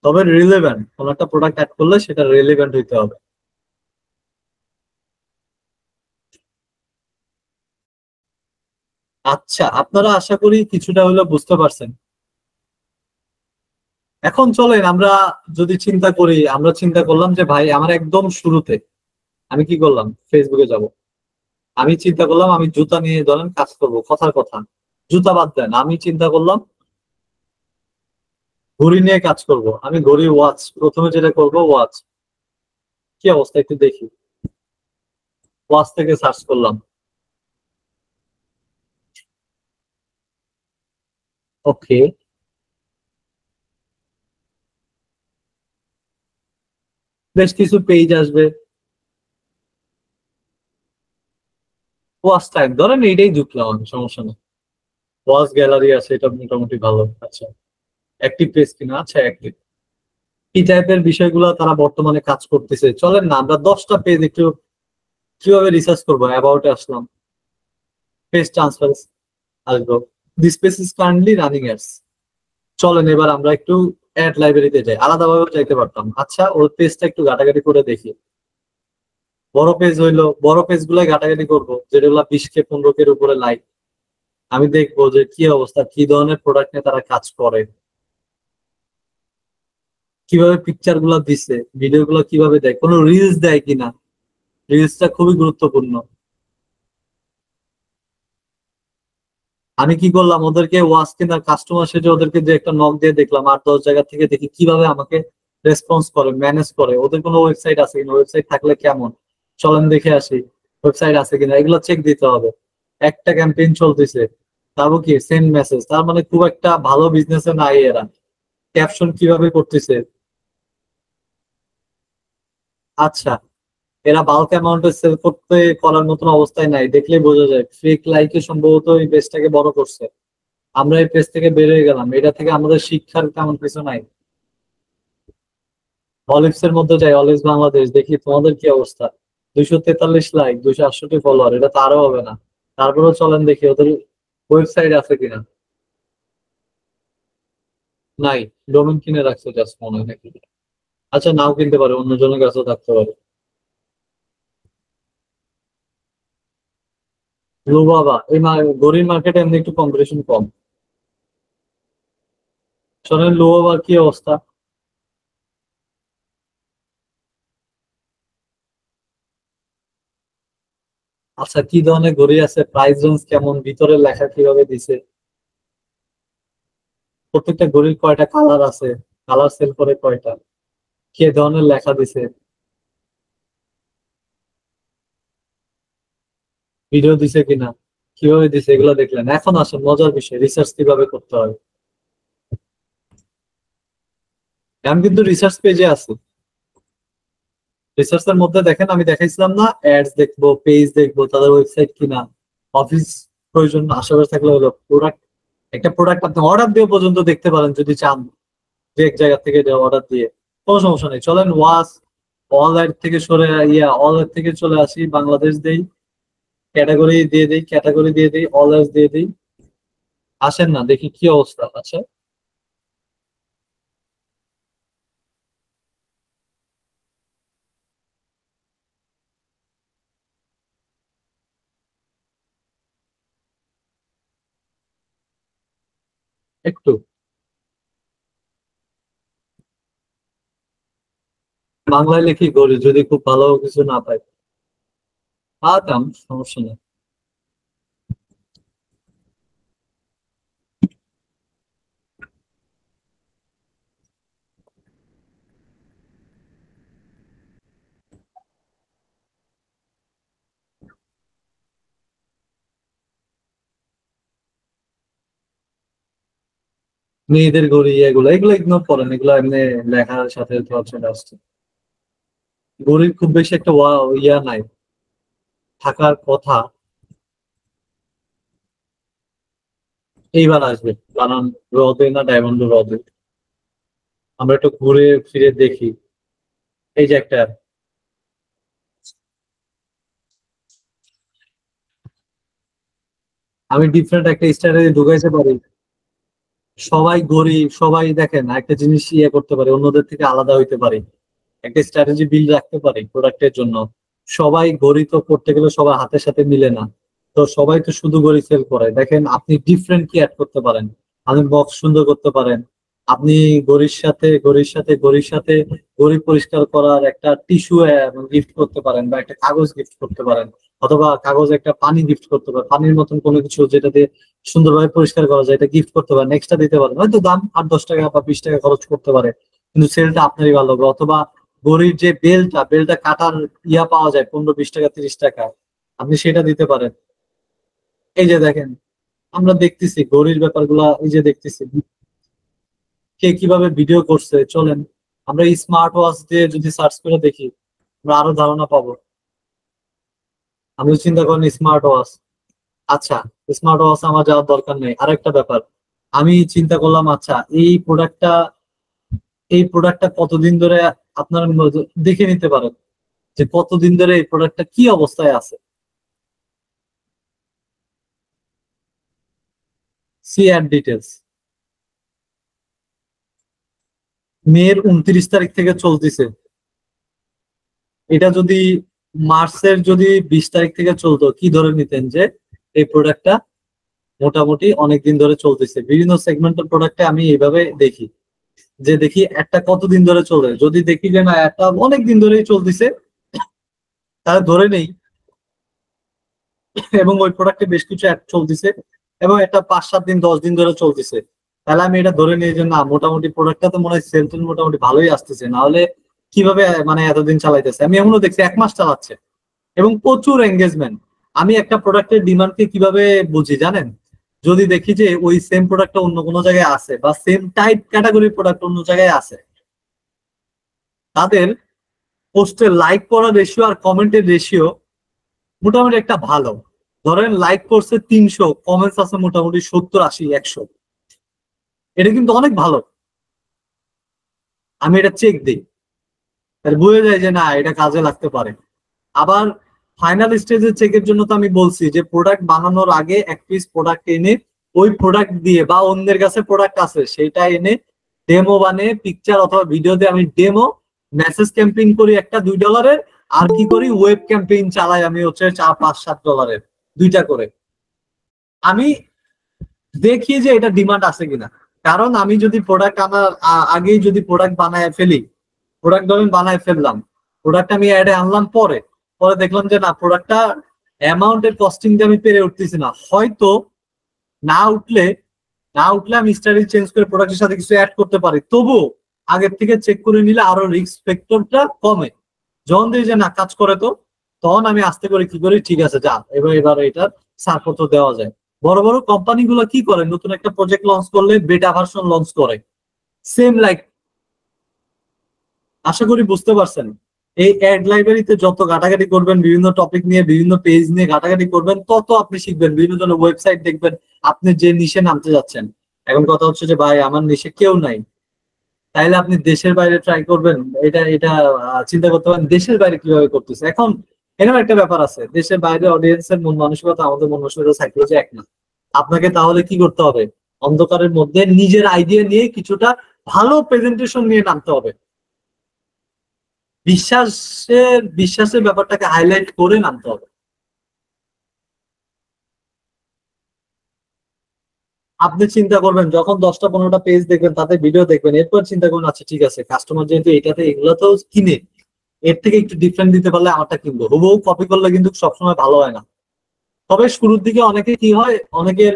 S1: তবে রিলেভেন্ট কোন একটা প্রোডাক্ট অ্যাড করলে সেটা রিলেভেন্ট হইতে হবে। আচ্ছা, আপনারা আশা করি কিছুটা হলেও বুঝতে পারছেন। এখন চলেন আমরা যদি চিন্তা করি, আমরা চিন্তা করলাম যে ভাই আমার একদম শুরুতে আমি কি করলাম, ফেসবুকে যাব। আমি চিন্তা করলাম আমি জুতা নিয়ে ধরেন কাজ করব, কথার কথা, জুতা বাদ দেন, আমি চিন্তা করলাম ঘড়ি নিয়ে কাজ করব। আমি ঘড়ি, ওয়াচ, প্রথমে যেটা করব ওয়াচ, কি অবস্থা একটু দেখি। ওয়াচ থেকে সার্চ করলাম, ওকে, বেশ কিছু পেজ আসবে। ওয়াচ টাইম ধরেন এইটাই ঢুকলাম আমি, সমস্যা নেই। ওয়াচ গ্যালারি আছে, এটা মোটামুটি ভালো। আচ্ছা, অ্যাক্টিভ পেজ কিনা, আচ্ছা অ্যাক্টিভ, কি টাইপের বিষয়গুলো তারা বর্তমানে কাজ করতেছে, চলেন না আমরা 10টা পেজ একটু কিভাবে রিসার্চ করবো। অ্যাবাউটে আসলাম, পেজ ট্রান্সফার আসবো, this page is currently running ads. চলেন এবার আমরা একটু অ্যাড লাইব্রেরিতে যাই, আলাদাভাবে যাইতে পারতাম। আচ্ছা, ওর পেজটা একটু ঘাটাঘাটি করে দেখি। বড় পেজ হইলো, বড় পেজ গুলাই ঘাটাঘাটি করবো, যেগুলো 20K 15K উপরে লাইক। আমি দেখবো যে কি অবস্থা, কি ধরনের প্রোডাক্ট নিয়ে তারা কাজ করে, কিভাবে পিকচার গুলা দিচ্ছে, ভিডিও গুলো কিভাবে দেয়, কোনো রিলস দেয় কিনা। রিলসটা খুবই গুরুত্বপূর্ণ। আমি কি করলাম, ওদেরকে ওয়াচ কেনার কাস্টমার সেজে ওদেরকে যে একটা নক দিয়ে দেখলাম, 8-10 জায়গা থেকে দেখি কিভাবে আমাকে রেসপন্স করে, ম্যানেজ করে, ওদের কোনো ওয়েবসাইট আছে কিনা, ওয়েবসাইট থাকলে কেমন, চলেন দেখে আসি ওয়েবসাইট আছে কিনা, এগুলো চেক দিতে হবে। একটা ক্যাম্পেইন চলতেছে, তারপর কি সেন্ড মেসেজ, তার মানে খুব একটা ভালো বিজনেসে নাই এরা। ক্যাপশন কিভাবে করতেছে। আচ্ছা, এরা বাল্ক অ্যামাউন্টে সেল করতে করার মতন অবস্থায় নাই, দেখলেই বোঝা যায়। ফেক লাইকে সম্ভবত এই পেজটাকে বড় করছে, আমরা এই পেজ থেকে বের হয়ে গেলাম। এটা থেকে আমাদের শিক্ষার তেমন কিছু নাই। অলিভস এর মধ্যে যাই, অলিভস বাংলাদেশ, দেখি তোমাদের কি অবস্থা। 243 লাইক, 268 ফলোয়ার, এটা তো আরো হবে না। তারপরেও চলেন দেখি ওদের ওয়েবসাইট আছে কিনা। নাই, ডোমেন কিনে রাখছে জাস্ট মনে হয় নাকি। আচ্ছা, নাও কিনতে পারে, অন্য জনের কাছেও থাকতে পারে। লো বাবা, এই গরিব মার্কেটে এমনি একটু কম্পিটিশন কম। শোনেন লো বাবার কি অবস্থা। আচ্ছা, কি ধরনের ঘড়ি আছে, প্রাইস রেঞ্জ কেমন, ভিতরে লেখা কিভাবে দিছে, প্রত্যেকটা ঘড়ির কয়টা কালার আছে, কালার সেল করে কয়টা, কি ধরনের লেখা দিছে, ভিডিও দিছে কিনা, কিভাবে দিছে, এগুলো দেখলেন। এখন আসেন মজার বিষয়, রিসার্চ কিভাবে করতে হয়। আমি কিন্তু রিসার্চ পেজে আছি। রিসার্চ এর মধ্যে দেখেন, আমি দেখাইছিলাম না, অ্যাডস দেখবো, পেজ দেখবো, তাদের ওয়েবসাইট কিনা, অফিস প্রয়োজন আশেপাশে থাকলে হলো, প্রোডাক্ট, একটা প্রোডাক্ট আপনি অর্ডার দিয়ে পর্যন্ত দেখতে পারেন যদি চান, যে এক জায়গা থেকে অর্ডার দিয়ে। কোনো সমস্যা নেই, চলেন ওয়াস অল এর থেকে সরে, অল এর থেকে চলে আসি, বাংলাদেশ দেই, ক্যাটাগরি দিয়ে দিই, ক্যাটাগরি দিয়ে দিই, অল এর দিয়ে দিই। আসেন না দেখি কি অবস্থা। আচ্ছা, একটু বাংলায় লিখি করি, যদি খুব ভালো কিছু না পাই পাতাম, সমস্যা নেই। মেয়েদের ঘড়ি, এগুলো এগুলো ইগনোর করেন, এগুলো এমনি লেখার সাথে তো চলে আসছে। ঘড়ির খুব বেশি একটা ইয়া নাই, থাকার কথা। এইবার আসবে, কারণ হ্রদে না ডায়মন্ড হ্রদে, আমরা একটু ঘুরে ফিরে দেখি। এই যে একটা, আমি ডিফারেন্ট একটা স্টাইলে ঢুকাইতে পারি। সবাই গরিব, সবাই দেখেন একটা জিনিস ইয়ে করতে পারে, অন্যদের থেকে আলাদা হইতে পারে, একটা স্ট্র্যাটেজি বিল্ড রাখতে পারি প্রোডাক্টের জন্য। সবাই গড়ি তো করতে গেলে সবার হাতের সাথে মিলে না। তো সবাই তো শুধু গড়ি সেল করে, দেখেন আপনি ডিফারেন্ট কি অ্যাড করতে পারেন। আপনি বক্স সুন্দর করতে পারেন, আপনি গড়ির সাথে গড়ি পরিষ্কার করার একটা টিস্যু গিফট করতে পারেন, বা একটা কাগজ গিফট করতে পারেন, অথবা কাগজ একটা পানি গিফট করতে পারেন, পানির মতন কোনো কিছু যেটা দিয়ে সুন্দরভাবে পরিষ্কার করা যায়, এটা গিফট করতে পারেন, এক্সট্রা দিতে পারেন, হয়তো দাম 8-10 টাকা বা 20 টাকা খরচ করতে পারে, কিন্তু সেলটা আপনারই ভালো হবে। অথবা ঘড়ির যে বেলটা কাটার ইয়া পাওয়া যায় 15-20 টাকা 30 টাকা, আপনি সেটা দিতে পারেন। এই যে দেখেন, আমরা দেখতেছি ঘড়ির ব্যাপারগুলা, এই যে দেখতেছি কে কিভাবে ভিডিও করছে। চলেন আমরা স্মার্ট ওয়াচ দিয়ে যদি সার্চ করে দেখি, আমরা আরো ধারণা পাবো। আমি চিন্তা করেন স্মার্ট ওয়াচ, আচ্ছা, স্মার্ট ওয়াচ আমার যাওয়ার দরকার নেই। আরেকটা ব্যাপার, আমি চিন্তা করলাম, আচ্ছা এই প্রোডাক্টটা কতদিন ধরে আপনার দেখে নিতে পারেন, যে কতদিন ধরে এই প্রোডাক্টটা কি অবস্থায় আছে। সি অ্যাড ডিটেলস, মের 29 তারিখ থেকে চলতেছে। এটা যদি মার্চের যদি 20 তারিখ থেকে চলতো, কি ধরে নিতেন যে এই প্রোডাক্টটা মোটামুটি অনেকদিন ধরে চলতেছে। বিভিন্ন সেগমেন্টের প্রোডাক্টে আমি এইভাবে দেখি, যে দেখি একটা কতদিন ধরে চলে, যদি দেখি যে না একটা অনেক দিন ধরেই চলতেছে, তাহলে ধরে নেই, এবং ওই প্রোডাক্টে বেশ কিছু অ্যাড চলতেছে, এবং একটা 5-7 দিন 10 দিন ধরে চলতেছে, তাহলে আমি এটা ধরে নিই যে না মোটামুটি প্রোডাক্টটা তো মনে হয় সেল টেল মোটামুটি ভালোই আসতেছে, না হলে কিভাবে মানে এতদিন চালাইতেছে। আমি এমনও দেখছি 1 মাস চালাচ্ছে এবং প্রচুর এঙ্গেজমেন্ট। আমি একটা প্রোডাক্টের ডিমান্ডকে কিভাবে বুঝি জানেন, যদি দেখি যে ওই সেম প্রোডাক্টটা অন্য কোনো জায়গায় আছে, বা সেম টাইপ ক্যাটাগরির প্রোডাক্ট অন্য জায়গায় আছে, তাদের পোস্টে লাইক করার রেশিও আর কমেন্টের রেশিও মোটামুটি একটা ভালো। ধরেন লাইক করছে 300, কমেন্টস আছে মোটামুটি 70, 80, 100, এটা কিন্তু অনেক ভালো। আমি এটা চেক দিই, তাহলে বুঝে যায় যে না এটা কাজে লাগতে পারে। আবার ফাইনাল স্টেজের চেকের জন্য তো আমি বলছি যে প্রোডাক্ট বানানোর আগে এক পিস প্রোডাক্ট এনে ওই প্রোডাক্ট দিয়ে বা অন্যের কাছে প্রোডাক্ট আছে সেটা এনে ডেমো বানিয়ে পিকচার অথবা ভিডিও দিয়ে আমি ডেমো মেসেজ ক্যাম্পেইন করি একটা $2, আর কি করি ওয়েব ক্যাম্পেইন চালাই আমি হচ্ছে $4, 5, 7 দুইটা করে। আমি দেখি যে এটা ডিমান্ড আছে কিনা। কারণ আমি যদি প্রোডাক্ট আমার আগেই যদি প্রোডাক্ট বানায় ফেলি, প্রোডাক্ট ধরেন বানায় ফেললাম, প্রোডাক্ট আমি অ্যাডে আনলাম, পরে পরে দেখলাম যে না প্রোডাক্টটা অ্যামাউন্টের কস্টিং দিয়ে আমি পেরে উঠতেছি না, হয়তো না উঠলে আমি স্টাইল চেঞ্জ করে প্রোডাক্টের সাথে কিছু অ্যাড করতে পারি, তবু আগের থেকে চেক করে নিলে আরো রিস্ক ফ্যাক্টরটা কমে। যখন দেখি যে না কাজ করে, তো তখন আমি আস্তে করে কি করি, ঠিক আছে যা এবার এটার ছাড়পত্র দেওয়া যায়। বড় বড় কোম্পানি গুলো কি করে, নতুন একটা প্রজেক্ট লঞ্চ করলে বেটা ভার্সন লঞ্চ করে, সেম লাইক। আশা করি বুঝতে পারছেন। এই অ্যাড লাইব্রেরিতে যত ঘাটাঘাটি করবেন, বিভিন্ন টপিক নিয়ে বিভিন্ন পেজ নিয়ে ঘাটাঘাটি করবেন, তত আপনি শিখবেন, বিভিন্ন জনের ওয়েবসাইট দেখবেন, আপনি যে নিশে নামতে যাচ্ছেন। এখন কথা হচ্ছে যে ভাই আমার নিশে কেউ নাই, তাইলে আপনি দেশের বাইরে ট্রাই করবেন, এটা এটা চিন্তা করতে পারেন দেশের বাইরে কিভাবে করতেছে। এখন এরকম একটা ব্যাপার আছে, দেশের বাইরে অডিয়েন্সের মন মানসিকতা আমাদের মন মানসিকতা সাইকোলজি এক না। আপনাকে তাহলে কি করতে হবে, অন্ধকারের মধ্যে নিজের আইডিয়া নিয়ে কিছুটা ভালো প্রেজেন্টেশন নিয়ে নামতে হবে, বিশ্বাসের ব্যাপারটাকে হাইলাইট করে নামতে হবে। আপনি চিন্তা করবেন যখন 10টা 15টা পেজ দেখবেন, তাতে ভিডিও দেখবেন, এরপর চিন্তা করবেন আচ্ছা ঠিক আছে কাস্টমার যেহেতু এটাতে এগুলোতেও কিনে, এর থেকে একটু ডিফারেন্ট দিতে পারলে আমারটা কিনবো। হুবহু কপি করলে কিন্তু সবসময় ভালো হয় না। তবে শুরুর দিকে অনেকে কি হয়, অনেকের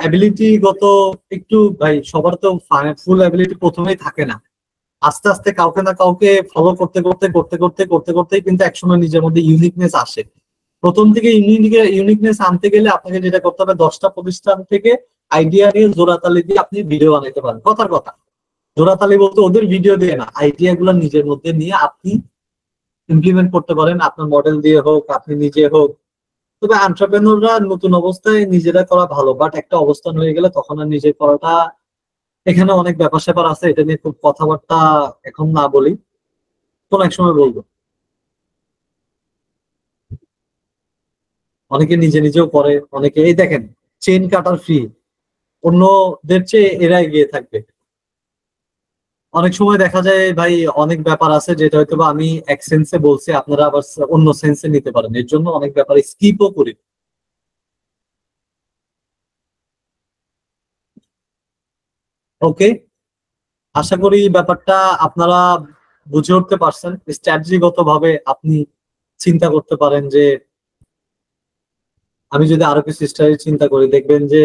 S1: অ্যাবিলিটি গত একটু, ভাই সবার তো ফুল অ্যাবিলিটি প্রথমেই থাকে না। আস্তে আস্তে কাউকে না কাউকে ফলো করতে করতে করতে করতে করতে করতেই কিন্তু একসময় নিজের মধ্যে ইউনিকনেস আসে। প্রথম থেকে ইউনিকনেস আনতে গেলে আপনাকে যেটা করতে হবে, 10টা প্রতিষ্ঠান থেকে আইডিয়া নিয়ে জোড়াতালি দিয়ে আপনি ভিডিও বানাইতে পারেন। কথার কথা, জোড়াতালি বলতে ওদের ভিডিও দিয়ে না, আইডিয়া গুলো নিজের মধ্যে নিয়ে আপনি ইমপ্লিমেন্ট করতে পারেন, আপনার মডেল দিয়ে হোক, আপনি নিজে হোক। তবে এন্টারপ্রেনাররা নতুন অবস্থায় নিজেরা করা ভালো, বাট একটা অবস্থান হয়ে গেলে তখন আর নিজে করাটা, এখানে অনেক ব্যাপার স্যাপার আছে, এটা নিয়ে খুব কথাবার্তা এখন না বলি, কোন এক সময় বলবো। অনেকে নিজে নিজেও করে, অনেকে এই দেখেন চেইন কাটার ফ্রি, অন্যদের চেয়ে এরা এগিয়ে থাকবে। অনেক সময় দেখা যায় ভাই অনেক ব্যাপার আছে যেটা হয়তো বা আমি এক সেন্সে বলছি, আপনারা আবার অন্য সেন্সে নিতে পারেন, এর জন্য অনেক ব্যাপারে স্কিপও করি। ওকে, আশা করি ব্যাপারটা আপনারা বুঝে উঠতে পারছেন। স্ট্র্যাটেজিগত ভাবে আপনি চিন্তা করতে পারেন যে আমি যদি আরো কিছু স্ট্র্যাটেজি চিন্তা করি, দেখবেন যে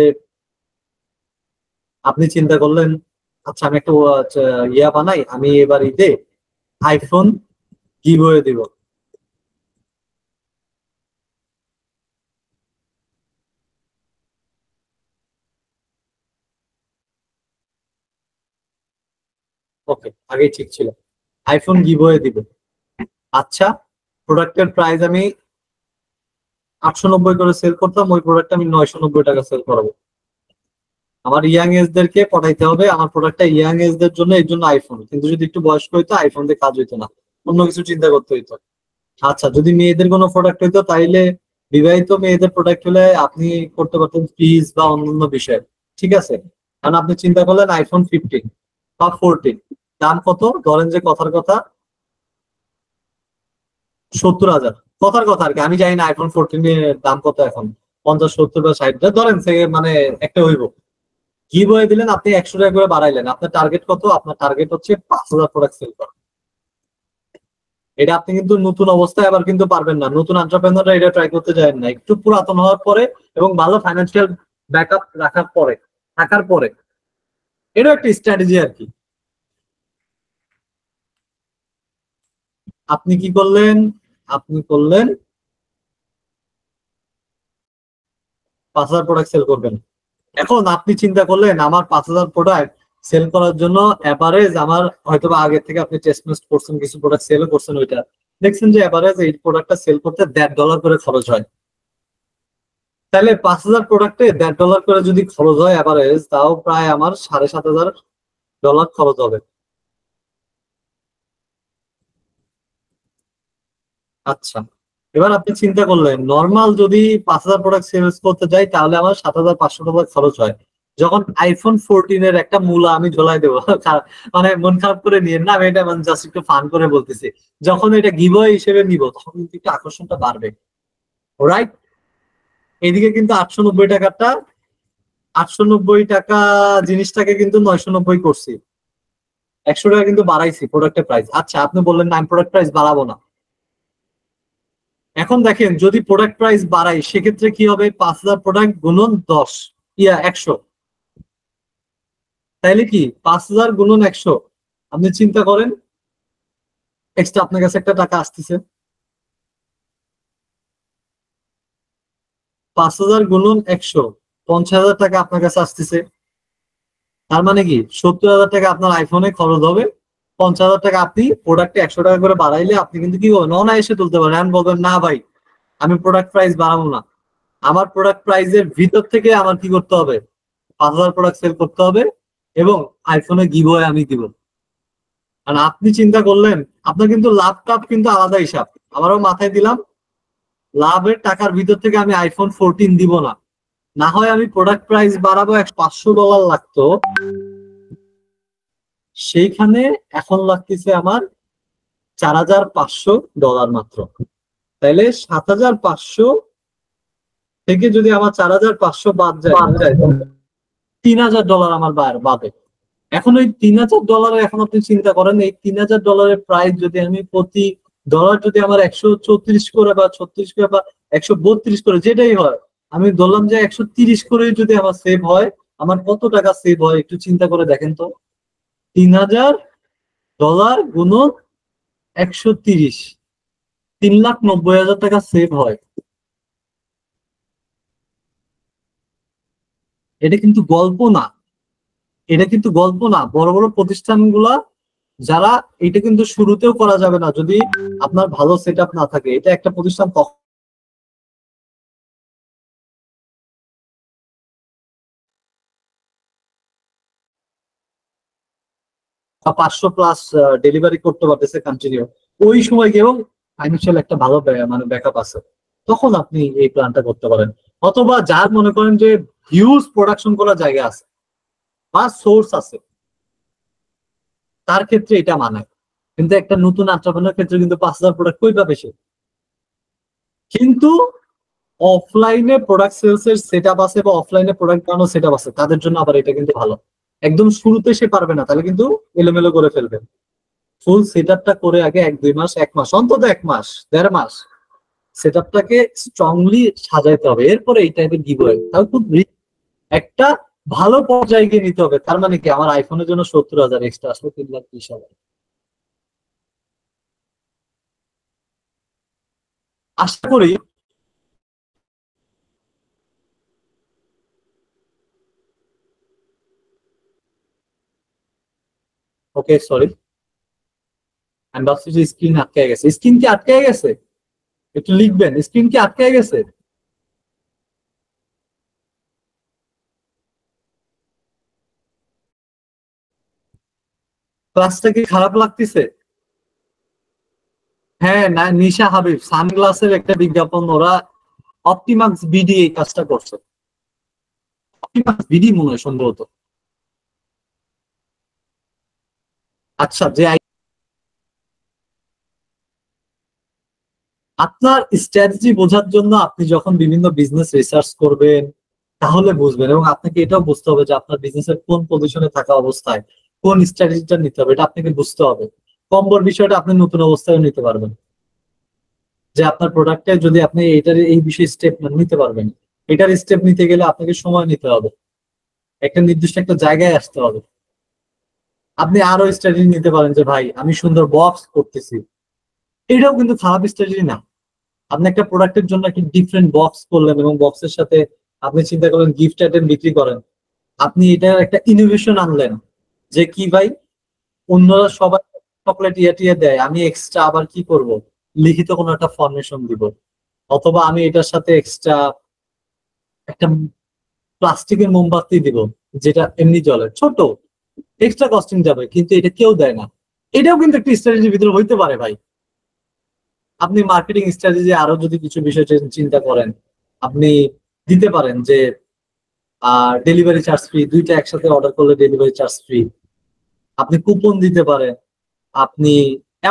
S1: আপনি চিন্তা করলেন আচ্ছা আমি একটা ইয়া বানাই, আমি এবার ঈদে আইফোন গিভওয়ে দিব। ওকে, আগেই ঠিক ছিল, আইফোন গিভওয়ে দিব। আচ্ছা, প্রোডাক্টের প্রাইস আমি 890 করে সেল করতাম, ওই প্রোডাক্ট আমি 990 টাকা সেল করাবো। আমার ইয়াং এজদেরকে পঠাইতে হবে আমার প্রোডাক্টটা, ইয়াং এজদের জন্য, এর জন্য আইফোন। কিন্তু যদি একটু বয়স্ক হইতো আইফোন দিয়ে কাজ হইতো না, অন্য কিছু চিন্তা করতে হইতো। আচ্ছা, যদি মেয়েদের কোনো প্রোডাক্ট হইতো তাইলে, বিবাহিত মেয়েদের প্রোডাক্ট হলে আপনি করতে পারতেন ফিজ বা অন্যান্য বিষয়, ঠিক আছে। কারণ আপনি চিন্তা করলেন আইফোন 15 বা 14, দাম কত, ধরেন যে কথার কথা 70,000, কথার কথা আর কি, আমি জানি না আইফোন 14 এর দাম কত এখন, 50, 70 বা 60 ধরেন সে মানে একটা হইব। কি বলে দিলেন আপনি 100 টাকা করে বাড়াইলেন, আপনার টার্গেট কত, আপনার টার্গেট হচ্ছে 5,000 প্রোডাক্ট সেল করা। এটা আপনি কিন্তু নতুন অবস্থায় আবার কিন্তু পারবেন না, নতুন এন্টারপ্রেনাররা এটা ট্রাই করতে যায় না, একটু পুরাতন হওয়ার পরে এবং ভালো ফাইন্যান্সিয়াল ব্যাকআপ রাখার পরে, থাকার পরে। এটা একটা স্ট্র্যাটেজি আর কি। আপনি কি করলেন, আপনি করলেন 5,000 প্রোডাক্ট সেল করবেন। এখন আপনি চিন্তা করলেন আমার 5,000 প্রোডাক্ট সেল করার জন্য অ্যাভারেজ আমার হয়তো বা আগে থেকে আপনি টেস্ট মেস্ট করছেন, কিছু প্রোডাক্ট সেল করছেন, ওইটা দেখছেন যে অ্যাভারেজ এই প্রোডাক্টটা সেল করতে $1.5 করে খরচ হয়। তাহলে 5,000 প্রোডাক্টে $1.5 করে যদি খরচ হয় অ্যাভারেজ, তাও প্রায় আমার $7,500 খরচ হবে। আচ্ছা, এবার আপনি চিন্তা করলেন নর্মাল যদি 5,000 প্রোডাক্ট সেলস করতে যাই তাহলে আমার $7,500 খরচ হয়। যখন আইফোন 14 এর একটা মূলা আমি ঝোলাই দেবো, মানে মন খারাপ করে নিয়ে না, আমি এটা মানে জাস্ট একটু ফান করে বলতেছি, যখন এটা গিভওয়ে হিসেবে নিব তখন কিন্তু একটু আকর্ষণটা বাড়বে, রাইট? এদিকে কিন্তু 890 টাকা জিনিসটাকে কিন্তু 990 করছি, $100 কিন্তু বাড়াইছি প্রোডাক্টের প্রাইস। আচ্ছা, আপনি বললেন না আমি প্রোডাক্ট প্রাইস বাড়াবো না। এখন দেখেন যদি প্রোডাক্ট প্রাইস বাড়াই সেক্ষেত্রে কি হবে, 5,000 প্রোডাক্ট গুণন 10 100, তাইলে কি 5,000 গুণন 100, আপনি চিন্তা করেন এক্সট্রা আপনার কাছে একটা টাকা আসতেছে। 5,000 গুণন 100, 50,000 টাকা আপনার কাছে আসতেছে। তার মানে কি 70,000 টাকা আপনার আইফোনে খরচ হবে, 50,000 টাকা আপনি প্রোডাক্টে $100 করে বাড়াইলে আপনি কিন্তু কি করবেন, অনায়াসে তুলতে পারেন। এখন বলবেন না ভাই আমি প্রোডাক্ট প্রাইস বাড়াবো না, আমার প্রোডাক্ট প্রাইসের ভিতর থেকে আমার কি করতে হবে, 5,000 প্রোডাক্ট সেল করতে হবে এবং আইফোনে গিভওয়ে আমি দিব। আর আপনি চিন্তা করলেন আপনার কিন্তু লাভ টাভ কিন্তু আলাদা হিসাব, আমারও মাথায় দিলাম লাভের টাকার ভিতর থেকে আমি আইফোন 14 দিব না, না হয় আমি প্রোডাক্ট প্রাইস বাড়াবো $500 লাগতো, সেইখানে এখন লাগতেছে আমার $4,500 মাত্র। তাইলে 7,500 থেকে যদি আমার 4,500 বাদ যায়, $3,000 আমার বাদে। এখন ওই $3,000 এখন আপনি চিন্তা করেন এই $3,000 প্রাইস যদি আমি প্রতি ডলার যদি আমার 134 করে বা 36 করে বা 132 করে যেটাই হয়, আমি ধরলাম যে 130 করে যদি আমার সেভ হয়, আমার কত টাকা সেভ হয় একটু চিন্তা করে দেখেন তো। $3,000 গুণন 130, 3,90,000 টাকা সেভ হয়। এটা কিন্তু গল্প না, এটা কিন্তু গল্প না। বড় বড় প্রতিষ্ঠানগুলা যারা, এটা কিন্তু শুরুতেও করা যাবে না যদি আপনার ভালো সেট না থাকে। এটা একটা প্রতিষ্ঠান 500+ ডেলিভারি করতে পারতেছে কন্টিনিউ ওই সময় গিয়ে, এবং ফাইন্যান্সিয়াল একটা ভালো মানে ব্যাকআপ আছে, তখন আপনি এই প্ল্যানটা করতে পারেন। অথবা যার মনে করেন যে হিউজ প্রোডাকশন করার জায়গা আছে বা সোর্স আছে, তার ক্ষেত্রে এটা মানায়। কিন্তু একটা নতুন এন্টারপ্রেনার ক্ষেত্রে কিন্তু 5,000 প্রোডাক্ট কই পাবে সে? কিন্তু অফলাইনে প্রোডাক্ট সেলস এর সেট আপ আছে বা অফলাইনে প্রোডাক্ট বানানোর সেট আপ আছে, তাদের জন্য আবার এটা কিন্তু ভালো। একদম শুরুতে সে পারবে না, তাহলে কিন্তু এলোমেলো করে ফেলবে। ফুল সেট আপটা করে আগে 1-2 মাস, 1 মাস, অন্তত 1 মাস 1.5 মাস সেট আপটাকে স্ট্রংলি সাজাইতে হবে, এরপরে এই টাইপের গিভওয়ে তাও খুব একটা ভালো পর্যায়ে গিয়ে নিতে হবে। তার মানে কি আমার আইফোনের জন্য 70,000 এক্সট্রা আসলে 3,30,000। আশা করি ওকে, সরি, আমি ভাবছি যে স্ক্রিন আটকে গেছে। স্ক্রিন কি আটকে গেছে? একটু লিখবেন, স্ক্রিন কি আটকে গেছে? ক্লাসটা কি খারাপ লাগতেছে? হ্যাঁ না, নিশা হাবিব সানগ্লাসের একটা বিজ্ঞাপন, ওরা অপটিমাক্স বিডি এই কাজটা করছে। অপটিমাক্স বিডি মনে হয় সম্ভবত। আচ্ছা, যে আপনার স্ট্র্যাটেজি বোঝার জন্য আপনি যখন বিভিন্ন বিজনেস রিসার্চ করবেন তাহলে বুঝবেন, এবং আপনাকে এটাও বুঝতে হবে যে আপনার বিজনেসের কোন পজিশনে থাকা অবস্থায় কোন স্ট্র্যাটেজিটা নিতে হবে, এটা আপনাকে বুঝতে হবে। কম্বোর বিষয়টা আপনি নতুন অবস্থায় নিতে পারবেন, যে আপনার প্রোডাক্টে যদি আপনি এটার এই বিষয়ে স্টেপ নিতে পারবেন। এটার স্টেপ নিতে গেলে আপনাকে সময় নিতে হবে, একটা নির্দিষ্ট একটা জায়গায় আসতে হবে। আপনি আরো স্ট্র্যাটেজি নিতে পারেন যে ভাই আমি সুন্দর বক্স করতেছি, এটাও কিন্তু খারাপ স্ট্র্যাটেজি না। আপনি একটা প্রোডাক্টের জন্য একটা ডিফারেন্ট বক্স করলেন এবং বক্সের সাথে আপনি চিন্তা করেন গিফট আইটেম বিক্রি করেন, আপনি এটা একটা ইনোভেশন আনলেন, যে কি ভাই, অন্যরা সবাই চকলেট টিয়া দেয়, আমি এক্সট্রা আবার কি করব, লিখিত কোনো একটা ফরমেশন দিব, অথবা আমি এটার সাথে এক্সট্রা একটা প্লাস্টিকের মোমবাতি দিব, যেটা এমনি জ্বলে, ছোট এক্সট্রা কস্টিং যাবে, কিন্তু এটা কেউ দেয় না। এটাও কিন্তু একটা স্ট্র্যাটেজির ভিতরে হইতে পারে ভাই। আপনি মার্কেটিং স্ট্র্যাটেজি আরো যদি কিছু বিষয় চিন্তা করেন, আপনি দিতে পারেন যে ডেলিভারি চার্জ ফ্রি, দুইটা একসাথে অর্ডার করলে ডেলিভারি চার্জ ফ্রি। আপনি কুপন দিতে পারেন, আপনি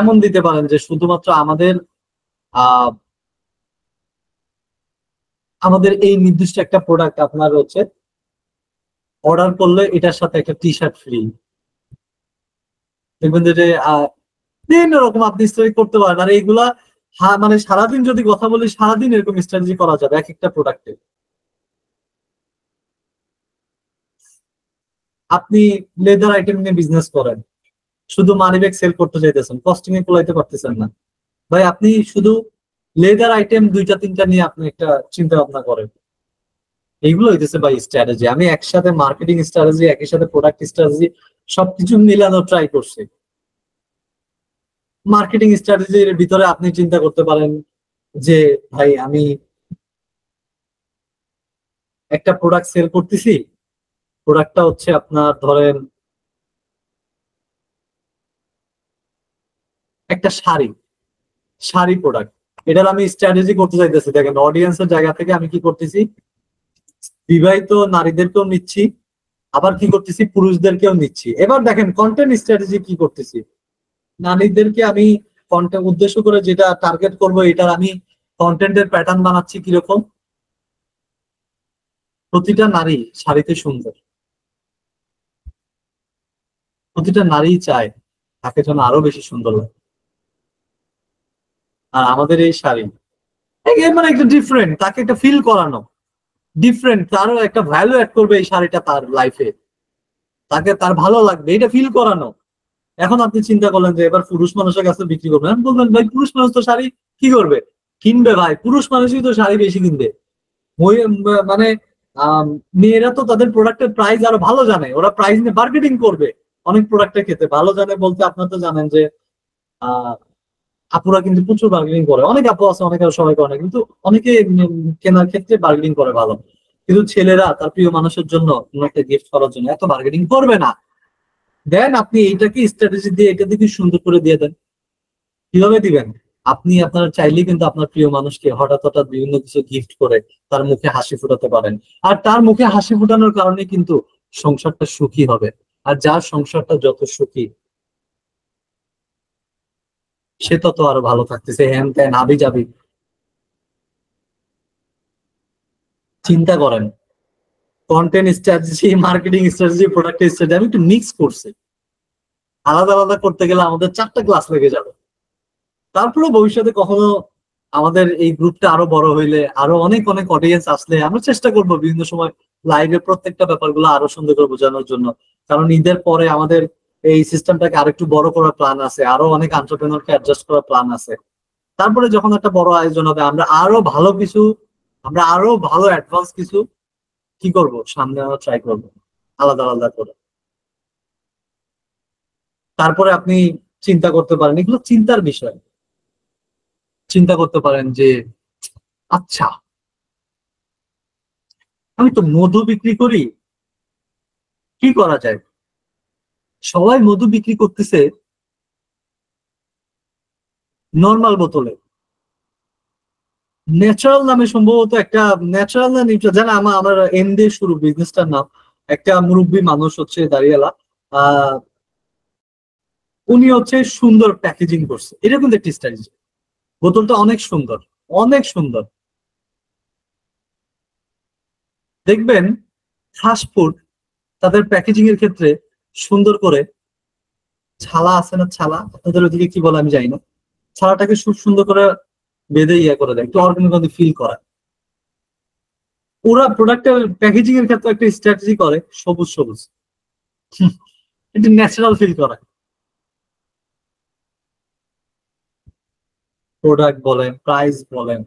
S1: এমন দিতে পারেন যে শুধুমাত্র আহ আমাদের এই নির্দিষ্ট একটা প্রোডাক্ট আপনার হচ্ছে অর্ডার করলে এটার সাথে একটা টি শার্ট ফ্রি। দেখবেন যে বিভিন্ন রকম আপনি স্ট্র্যাটেজি করতে পারেন। আর এইগুলা মানে সারাদিন যদি কথা বলি, সারাদিন এরকম স্ট্র্যাটেজি করা যাবে এক একটা প্রোডাক্টে। আপনি লেদার আইটেম নিয়ে বিজনেস করেন, শুধু মানি ব্যাগ সেল করতে চাইতেছেন, কস্টিং এ কোলাইতে পারতেছেন না, ভাই আপনি শুধু লেদার আইটেম দুইটা তিনটা নিয়ে আপনি একটা চিন্তা ভাবনা করেন। এইগুলো হইতেছে ভাই স্ট্র্যাটেজি। আমি একসাথে মার্কেটিং স্ট্র্যাটেজি, একই সাথে প্রোডাক্ট স্ট্র্যাটেজি সবকিছু মিলানো ট্রাই করছি। মার্কেটিং স্ট্র্যাটেজির ভিতরে আপনি চিন্তা করতে পারেন যে ভাই আমি একটা প্রোডাক্ট সেল করতেছি, প্রোডাক্টটা হচ্ছে আপনার ধরেন একটা শাড়ি, শাড়ি প্রোডাক্ট, এটার আমি স্ট্র্যাটেজি করতে চাইতেছি। দেখেন অডিয়েন্সের জায়গা থেকে আমি কি করতেছি, বিবাহিত নারীদেরকেও নিচ্ছি, আবার কি করতেছি, পুরুষদেরকেও নিচ্ছি। এবার দেখেন কন্টেন্ট স্ট্র্যাটেজি কি করতেছি, নারীদেরকে আমি কন্টেন্ট উদ্দেশ্য করে যেটা টার্গেট করব, এটার আমি কন্টেন্টের প্যাটার্ন বানাচ্ছি কিরকম, প্রতিটা নারী শাড়িতে সুন্দর, প্রতিটা নারী চায় তাকে যেন আরো বেশি সুন্দর লাগে। আর আমাদের এই শাড়ি মানে একটা ডিফারেন্ট, তাকে একটা ফিল করানো, ডিফারেন্ট, তারও একটা ভ্যালু অ্যাড করবে এই শাড়িটা তার লাইফে, তাকে তার ভালো লাগবে, এটা ফিল করানো। এখন আপনি চিন্তা করলেন যে এবার পুরুষ মানুষের কাছে বিক্রি করবেন, বলবেন ভাই পুরুষ মানুষ তো শাড়ি কি করবে, কিনবে ভাই, পুরুষ মানুষই তো শাড়ি বেশি কিনবে। মানে আম, মেয়েরা তো তাদের প্রোডাক্টের প্রাইস আরো ভালো জানে, ওরা প্রাইস নিয়ে মার্কেটিং করবে। অনেক প্রোডাক্টের ক্ষেত্রে ভালো জানে বলতে আপনার তো জানেন যে আহ আপুরা কিন্তু প্রচুর বার্গেনিং করে, অনেক আপু আছে, অনেক আর সবাই করে না, কিন্তু অনেকে কেনার ক্ষেত্রে বার্গেনিং করে ভালো। কিন্তু ছেলেরা তার প্রিয় মানুষের জন্য কোনো একটা গিফট করার জন্য এত বার্গেনিং করবে না। দেন আপনি এইটাকে স্ট্র্যাটেজি দিয়ে এটা দিকে সুন্দর করে দিয়ে দেন। কিভাবে দিবেন, আপনি আপনার চাইলেই কিন্তু আপনার প্রিয় মানুষকে হঠাৎ হঠাৎ বিভিন্ন কিছু গিফট করে তার মুখে হাসি ফোটাতে পারেন। আর তার মুখে হাসি ফোটানোর কারণে কিন্তু সংসারটা সুখী হবে। আর যার সংসারটা যত সুখী, সে তত আরো ভালো থাকতেছে, হ্যান ত্যান আবি যাবি। চিন্তা করেন, content strategy, marketing strategy, product strategy আমি একটু মিক্স করছি। আলাদা আলাদা করতে গেলে আমাদের 4টা ক্লাস লেগে যাবে। তারপরে ভবিষ্যতে কখনো আমাদের এই গ্রুপটা আরো বড় হইলে, আরো অনেক অনেক অডিয়েন্স আসলে আমরা চেষ্টা করবো বিভিন্ন সময় লাইভে প্রত্যেকটা ব্যাপারগুলো আরো সুন্দর করে বোঝানোর জন্য। কারণ ঈদের পরে আমাদের এই সিস্টেমটাকে আরো একটু বড় করার প্ল্যান আছে, আরো অনেক এন্টারপ্রেনারকে অ্যাডজাস্ট করার প্ল্যান আছে। তারপরে যখন একটা বড় আয়োজন হবে, আমরা আরো ভালো কিছু, আমরা আরো ভালো অ্যাডভান্স কিছু কি করব, সামনে আমরা ট্রাই করবো আলাদা আলাদা করে। তারপরে আপনি চিন্তা করতে পারেন, এগুলো চিন্তার বিষয়, চিন্তা করতে পারেন যে আচ্ছা আমি তো মধু বিক্রি করি, কি করা যায়, সবাই মধু বিক্রি করতেছে নর্মাল বোতলে, ন্যাচারাল নামে সম্ভবত একটা, ন্যাচারাল না নিউট্রাল জানা, আমার এন দিয়ে শুরু বিজনেসটার নাম। একটা মুরব্বী মানুষ হচ্ছে দাঁড়িয়ালা, আহ উনি হচ্ছে সুন্দর প্যাকেজিং করছে, এটা কিন্তু একটা স্ট্র্যাটেজি। বোতলটা অনেক সুন্দর, অনেক সুন্দর। দেখবেন ফাস্টফুড তাদের প্যাকেজিং এর ক্ষেত্রে সুন্দর করে, ছালা আছে না, ছালা আপনাদের ওদিকে কি বলে আমি জানি না, ছালাটাকে খুব সুন্দর করে বেঁধে ইয়ে করে দেয়, একটু অর্গানিক ফিল করা। ওরা প্রোডাক্টের প্যাকেজিং এর ক্ষেত্রে একটা স্ট্র্যাটেজি করে সবুজ সবুজ, একটু ন্যাচারাল ফিল করা। প্রোডাক্ট বলেন, প্রাইস বলেন,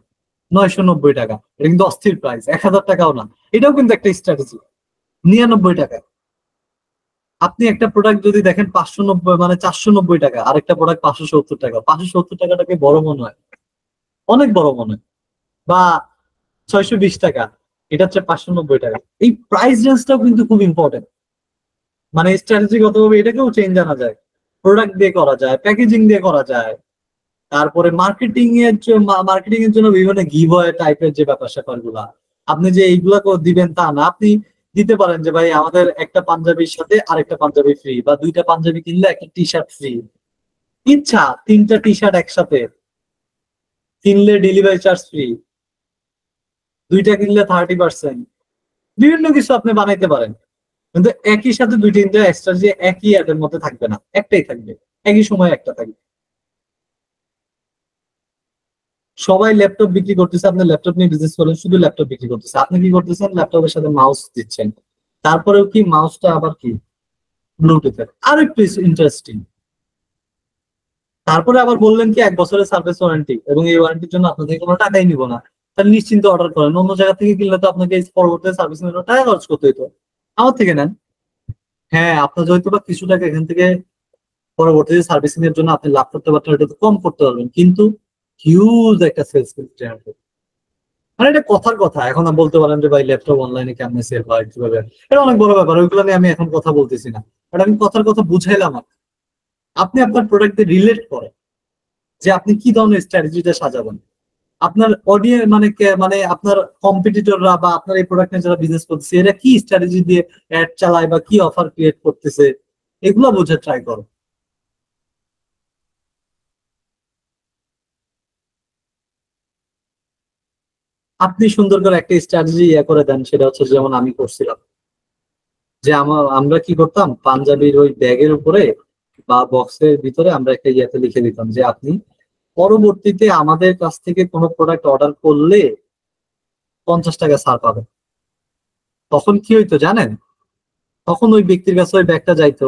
S1: 990 টাকা, এটা কিন্তু অস্থির প্রাইস, 1000 টাকাও না। এটাও কিন্তু একটা স্ট্র্যাটেজি, 99 টাকা। আপনি একটা প্রোডাক্ট যদি দেখেন 590 মানে 490 টাকা, আরেকটা প্রোডাক্ট 570 টাকা, 570 টাকাটাকে বড় মনে হয়, অনেক বড় মনে হয়, বা 620 টাকা, এটা হচ্ছে 590 টাকা। এই প্রাইস রেঞ্জটাও কিন্তু খুব ইম্পর্টেন্ট। মানে স্ট্র্যাটেজিগত ভাবে এটাকেও চেঞ্জ আনা যায়, প্রোডাক্ট দিয়ে করা যায়, প্যাকেজিং দিয়ে করা যায়। তারপরে মার্কেটিং এর জন্য বিভিন্ন গিভওয়ে টাইপের যে ব্যাপার স্যাপার গুলা, আপনি যে এইগুলা দিবেন তা না, আপনি দিতে পারেন যে ভাই আমাদের একটা পাঞ্জাবির সাথে আরেকটা পাঞ্জাবি ফ্রি, বা দুইটা পাঞ্জাবি কিনলে একটা টি শার্ট ফ্রি। ইচ্ছা তিনটা টি শার্ট একসাথে কিনলে ডেলিভারি চার্জ ফ্রি, দুইটা কিনলে 30%, বিভিন্ন কিছু আপনি বানাইতে পারেন। কিন্তু একই সাথে দুই তিনটা এক্সট্রা যে একই অ্যাডের মধ্যে থাকবে না, একটাই থাকবে, একই সময় একটা থাকবে। সবাই ল্যাপটপ বিক্রি করতেছে, আপনি ল্যাপটপ নিয়ে বিজনেস করেন, শুধু ল্যাপটপ বিক্রি করতেছে, আপনি কি করতেছেন? ল্যাপটপের সাথে মাউস দিচ্ছেন, তারপরেও কি মাউসটা আবার কি ব্লুটুথের, আর একটু ইন্টারেস্টিং। তারপরে আবার বললেন কি 1 বছরের সার্ভিস ওয়ারেন্টি, এবং এই ওয়ারেন্টির জন্য আপনার থেকে কোনো টাকাই নিব না। তাহলে নিশ্চিন্তে অর্ডার করেন, অন্য জায়গা থেকে কিনলে তো আপনাকে এই পরবর্তী সার্ভিসিং এর টাকা খরচ করতে হইতো, আমার থেকে নেন। হ্যাঁ, আপনার হয়তো বা কিছু টাকা এখান থেকে পরবর্তীতে সার্ভিসিং এর জন্য আপনি লাভ করতে পারতেন, এটা তো কম করতে পারবেন, কিন্তু হিউজ একটা সেলস জেনারেট। মানে এটা কথার কথা, এখন আপনি বলতে পারেন যে ভাই ল্যাপটপ অনলাইনে কেমনে সেল হয় কিভাবে, এটা অনেক বড় ব্যাপার, ওইগুলো নিয়ে আমি এখন কথা বলতেছি না। বাট আমি কথার কথা বুঝাইলাম আপনি আপনার প্রোডাক্টে রিলেট করেন যে আপনি কি ধরনের স্ট্র্যাটেজিটা সাজাবেন। আপনার অডিয়েন্স মানে মানে আপনার কম্পিটিটররা বা আপনার এই প্রোডাক্ট নিয়ে যারা বিজনেস করতেছে এরা কি স্ট্র্যাটেজি দিয়ে অ্যাড চালায় বা কি অফার ক্রিয়েট করতেছে, এগুলো বোঝার ট্রাই করো। আপনি সুন্দর করে একটা স্ট্র্যাটেজি ইয়ে করে দেন, সেটা হচ্ছে যেমন আমি করছিলাম, যে আমরা কি করতাম, পাঞ্জাবির ওই ব্যাগের উপরে বা বক্সের ভিতরে আমরা একটা ইয়েতে লিখে দিতাম যে আপনি পরবর্তীতে আমাদের কাছ থেকে কোনো প্রোডাক্ট অর্ডার করলে 50 টাকা ছাড় পাবেন। তখন কি হইতো জানেন? তখন ওই ব্যক্তির কাছে ওই ব্যাগটা যাইতো,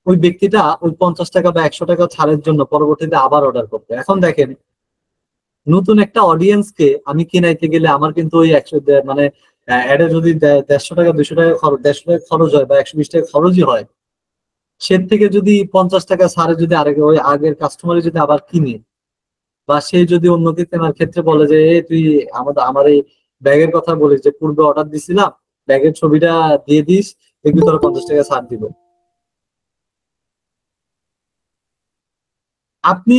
S1: ওই ব্যক্তিটা ওই 50 টাকা বা 100 টাকা ছাড়ের জন্য পরবর্তীতে আবার অর্ডার করতো। এখন দেখেন, নতুন একটা অডিয়েন্সকে আমি কিনাইতে গেলে আমার কিন্তু ওই 100 মানে অ্যাডে যদি 150 টাকা 200 টাকা খরচ, 150 টাকা খরচ হয় বা 120 টাকা খরচই হয়, সে থেকে যদি 50 টাকা ছাড়ে যদি আরেক ওই আগের কাস্টমারে যদি আবার কিনে, বা সে যদি অন্যকে কেনার ক্ষেত্রে বলে যে তুই আমার এই ব্যাগের কথা বলিস, যে পূর্বে অর্ডার দিছিলাম, ব্যাগের ছবিটা দিয়ে দিস, দেখবি তোর 50 টাকা ছাড় দিব। আপনি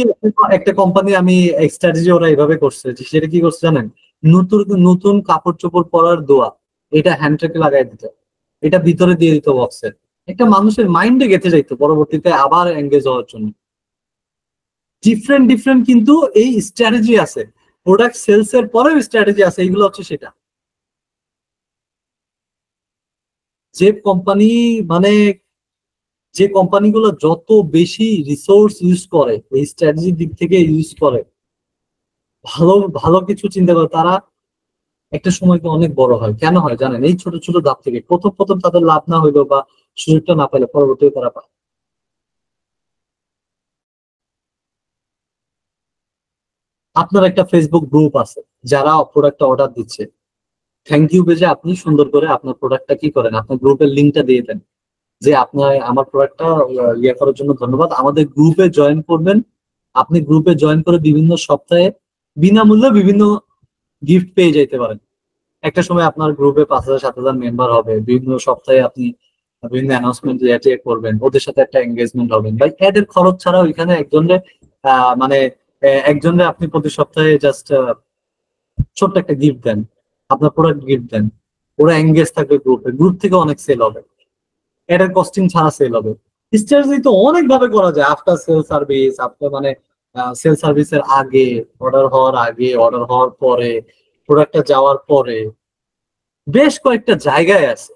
S1: একটা কোম্পানি, আমি স্ট্র্যাটেজি ওরা এইভাবে করছে, যে সেটা কি করছে জানেন? নতুন নতুন কাপড় চোপড় পরার দোয়া, এটা হ্যান্ডট্যাগে লাগাই দিত, এটা ভিতরে দিয়ে দিত বক্সের, একটা মানুষের মাইন্ডে গেঁথে যাইতো পরবর্তীতে আবার এঙ্গেজ হওয়ার জন্য। ডিফারেন্ট ডিফারেন্ট কিন্তু এই স্ট্র্যাটেজি আছে, প্রোডাক্ট সেলস এর পরেও স্ট্র্যাটেজি আছে, এইগুলো হচ্ছে সেটা। যে কোম্পানি মানে যে কোম্পানিগুলো যত বেশি রিসোর্স ইউজ করে, এই স্ট্র্যাটেজির দিক থেকে ইউজ করে, ভালো ভালো কিছু চিন্তা করে, তারা একটা সময় তো অনেক বড় হয়। কেন হয় জানেন? এই ছোট ছোট ধাপ থেকে প্রথম প্রথম তাদের লাভ না হইলো বা সুযোগটা না পেলে পরবর্তীতে তারা পায়। আপনার একটা ফেসবুক গ্রুপ আছে, যারা প্রোডাক্টটা অর্ডার দিচ্ছে, থ্যাংক ইউ পেজে আপনি সুন্দর করে আপনার প্রোডাক্টটা কি করেন, আপনার গ্রুপের লিঙ্কটা দিয়ে দেন, যে আপনার আমার প্রোডাক্টটা ইয়ে করার জন্য ধন্যবাদ, আমাদের গ্রুপে জয়েন করবেন। আপনি গ্রুপে জয়েন করে বিভিন্ন সপ্তাহে বিনামূল্যে বিভিন্ন গিফট পেয়ে যেতে পারেন। একটা সময় আপনার গ্রুপে 5,000 7,000 মেম্বার হবে, বিভিন্ন সপ্তাহে আপনি বিভিন্ন অ্যানাউন্সমেন্ট করবেন, ওদের সাথে একটা এঙ্গেজমেন্ট হবেন, বা অ্যাড এর খরচ ছাড়া ওইখানে একজনের মানে একজনের আপনি প্রতি সপ্তাহে জাস্ট ছোট্ট একটা গিফট দেন, আপনার প্রোডাক্ট গিফট দেন, ওরা এঙ্গেজ থাকবে গ্রুপে, গ্রুপ থেকে অনেক সেল হবে, অ্যাড এর কস্টিং ছাড়া সেল হবে। স্ট্র্যাটেজি তো অনেক ভাবে করা যায়, আফটার সেল সার্ভিস, আপনার মানে সেল সার্ভিসের আগে, অর্ডার হওয়ার আগে, অর্ডার হওয়ার পরে, প্রোডাক্টটা যাওয়ার পরে, বেশ কয়েকটা জায়গায় আছে।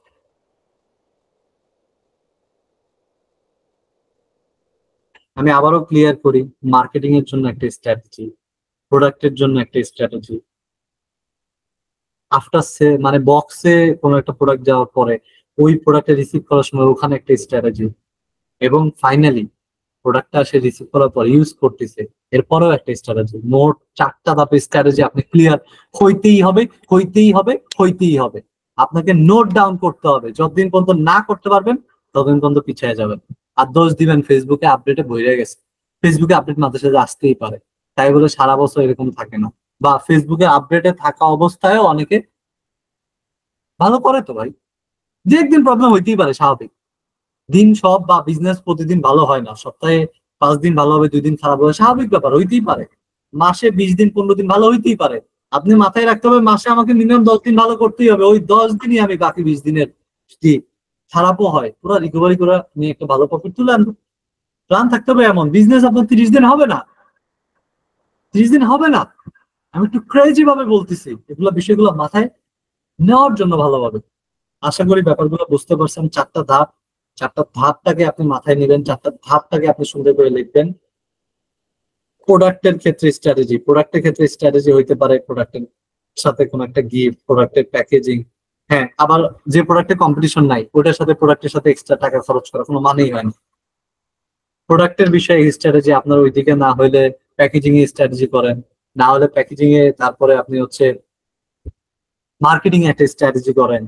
S1: আমি আবারও ক্লিয়ার করি, মার্কেটিং এর জন্য একটা স্ট্র্যাটেজি, প্রোডাক্টের জন্য একটা স্ট্র্যাটেজি, আফটার সে মানে বক্সে কোনো একটা প্রোডাক্ট যাওয়ার পরে ওই প্রোডাক্টটা রিসিভ করার সময় ওখানে একটা স্ট্র্যাটেজি, এবং ফাইনালি প্রোডাক্টটা সে রিসিভ করার পর ইউজ করতেছে, এরপরেও একটা স্ট্র্যাটেজি। মোট 4টা ধাপের স্ট্র্যাটেজি আপনি ক্লিয়ার হইতেই হবে, হইতেই হবে, হইতেই হবে। আপনাকে নোট ডাউন করতে হবে, যতদিন পর্যন্ত না করতে পারবেন ততদিন পর্যন্ত পিছিয়ে যাবেন। আর দোষ দিবেন ফেসবুকে আপডেটে বইরে গেছে, ফেসবুকে আপডেট মাঝে সাঝে আসতেই পারে, তাই বলে সারা বছর এরকম থাকে না। বা ফেসবুকে আপডেটে থাকা অবস্থায়ও অনেকে ভালো করে তো ভাই, যে একদিন প্রবলেম হইতেই পারে, স্বাভাবিক। দিন সব বা বিজনেস প্রতিদিন ভালো হয় না, সপ্তাহে 5 দিন ভালো হবে, 2 দিন খারাপ হবে, স্বাভাবিক ব্যাপার, হইতেই পারে। মাসে 20 দিন 15 দিন ভালো হইতেই পারে। আপনি মাথায় রাখতে হবে মাসে আমাকে মিনিমাম 10 দিন ভালো করতেই হবে, ওই 10 দিনই আমি বাকি 20 দিনের যদি খারাপও হয় পুরো রিকভারি করে নিয়ে একটা ভালো প্রফিট তুলে আনবো। প্ল্যান থাকতে হবে এমন। বিজনেস আপনার 30 দিন হবে না, 30 দিন হবে না। আমি একটু ক্রেজি ভাবে বলতেছি, এগুলো বিষয়গুলো মাথায় নেওয়ার জন্য ভালোভাবে। আশা করি ব্যাপারগুলো বুঝতে পারছেন। 4টা ধাপ, 4টা ধাপটাকে আপনি মাথায় নেবেন, 4টা ধাপটাকে আপনি সুন্দর করে লিখবেন। প্রোডাক্টের ক্ষেত্রে স্ট্র্যাটেজি হইতে পারে প্রোডাক্টের সাথে কোনো একটা গিফট, প্রোডাক্টের প্যাকেজিং। হ্যাঁ, আবার যে প্রোডাক্টে কম্পিটিশন নাই ওটার সাথে প্রোডাক্টের সাথে এক্সট্রা টাকা খরচ করা কোনো মানেই হয় না। প্রোডাক্টের বিষয়ে স্ট্র্যাটেজি আপনার ওইদিকে না হলে প্যাকেজিং এ স্ট্র্যাটেজি করেন, না হলে প্যাকেজিং এ তারপরে আপনি হচ্ছে মার্কেটিং এ একটা স্ট্র্যাটেজি করেন,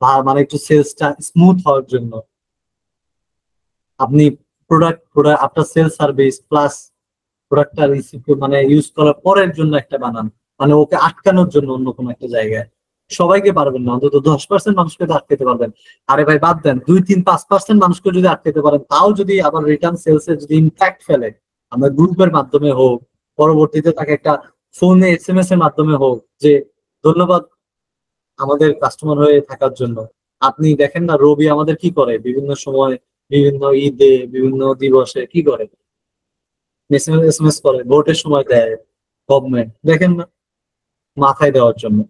S1: বা মানে একটু সেলসটা স্মুথ হওয়ার জন্য আপনি প্রোডাক্ট আপনার সেল সার্ভিস প্লাস প্রোডাক্টটা রিসিভ মানে ইউজ করার পরের জন্য একটা বানান, মানে ওকে আটকানোর জন্য অন্য কোনো একটা জায়গায়। সবাইকে পারবেন না, অন্তত 10% মানুষকে তো আটকাতে পারবেন। আরে ভাই বাদ দেন, 2, 3, 5% মানুষকে যদি আটকাতে পারেন, তাও যদি আবার রিটার্ন সেলসে যদি ইম্প্যাক্ট ফেলে, আমরা গ্রুপের মাধ্যমে হোক, পরবর্তীতে তাকে একটা ফোনে SMS এর মাধ্যমে হোক যে ধন্যবাদ আমাদের কাস্টমার হয়ে থাকার জন্য। আপনি দেখেন না রবি আমাদের কি করে, বিভিন্ন সময় বিভিন্ন ঈদে বিভিন্ন দিবসে কি করে, SMS করে, ভোটের সময় দেয় গভর্নমেন্ট, দেখেন না, মাথায় দেওয়ার জন্য।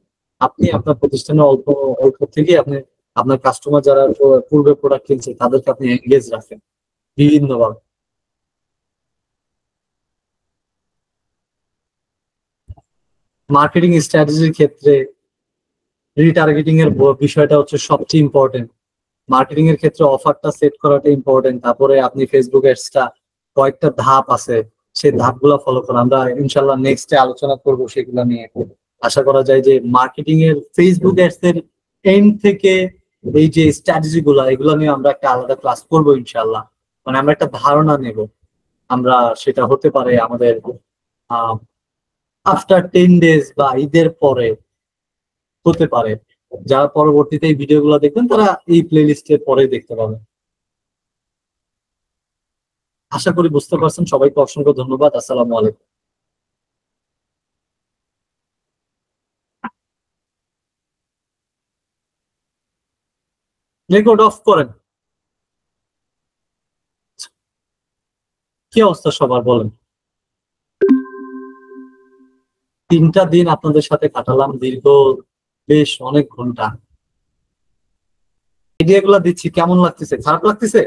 S1: আপনি আপনার প্রতিষ্ঠানে অল্প অল্প থেকে আপনি আপনার কাস্টমার যারা পূর্বে প্রোডাক্ট কিনছে তাদেরকে আপনি এঙ্গেজ রাখেন বিভিন্ন ভাবে। মার্কেটিং স্ট্র্যাটেজির ক্ষেত্রে রিটার্গেটিং এর বিষয়টা হচ্ছে সবচেয়ে ইম্পর্টেন্ট। মার্কেটিং এর ক্ষেত্রে অফারটা সেট করাটা ইম্পর্টেন্ট, তারপরে আপনি ফেসবুক অ্যাডসটা কয়েকটা ধাপ আছে, সেই ধাপগুলো ফলো করেন। আমরা ইনশাল্লাহ নেক্সটে আলোচনা করব সেগুলো নিয়ে। আশা করা যায় যে মার্কেটিং এর ফেসবুক অ্যাডস এর এন্ড থেকে এই যে স্ট্র্যাটেজি গুলা এগুলো নিয়ে আমরা একটা আলাদা ক্লাস করবো ইনশাল্লাহ। মানে আমরা একটা ধারণা নেব, আমরা সেটা হতে পারে আমাদের আফটার 10 ডেজ বা ঈদের পরে হতে পারে। যারা পরবর্তীতে এই ভিডিওগুলো দেখবেন তারা এই প্লে লিস্টের পরে দেখতে পাবেন। আশা করি বুঝতে পারছেন। সবাইকে অসংখ্য ধন্যবাদ। আসসালামু আলাইকুম। রেকর্ড অফ করেন। কি অবস্থা সবার বলেন? 3টা দিন আপনাদের সাথে কাটালাম, দীর্ঘ বেশ অনেক ঘন্টা। আইডিয়া গুলা দিচ্ছি, কেমন লাগতেছে? খারাপ লাগতেছে?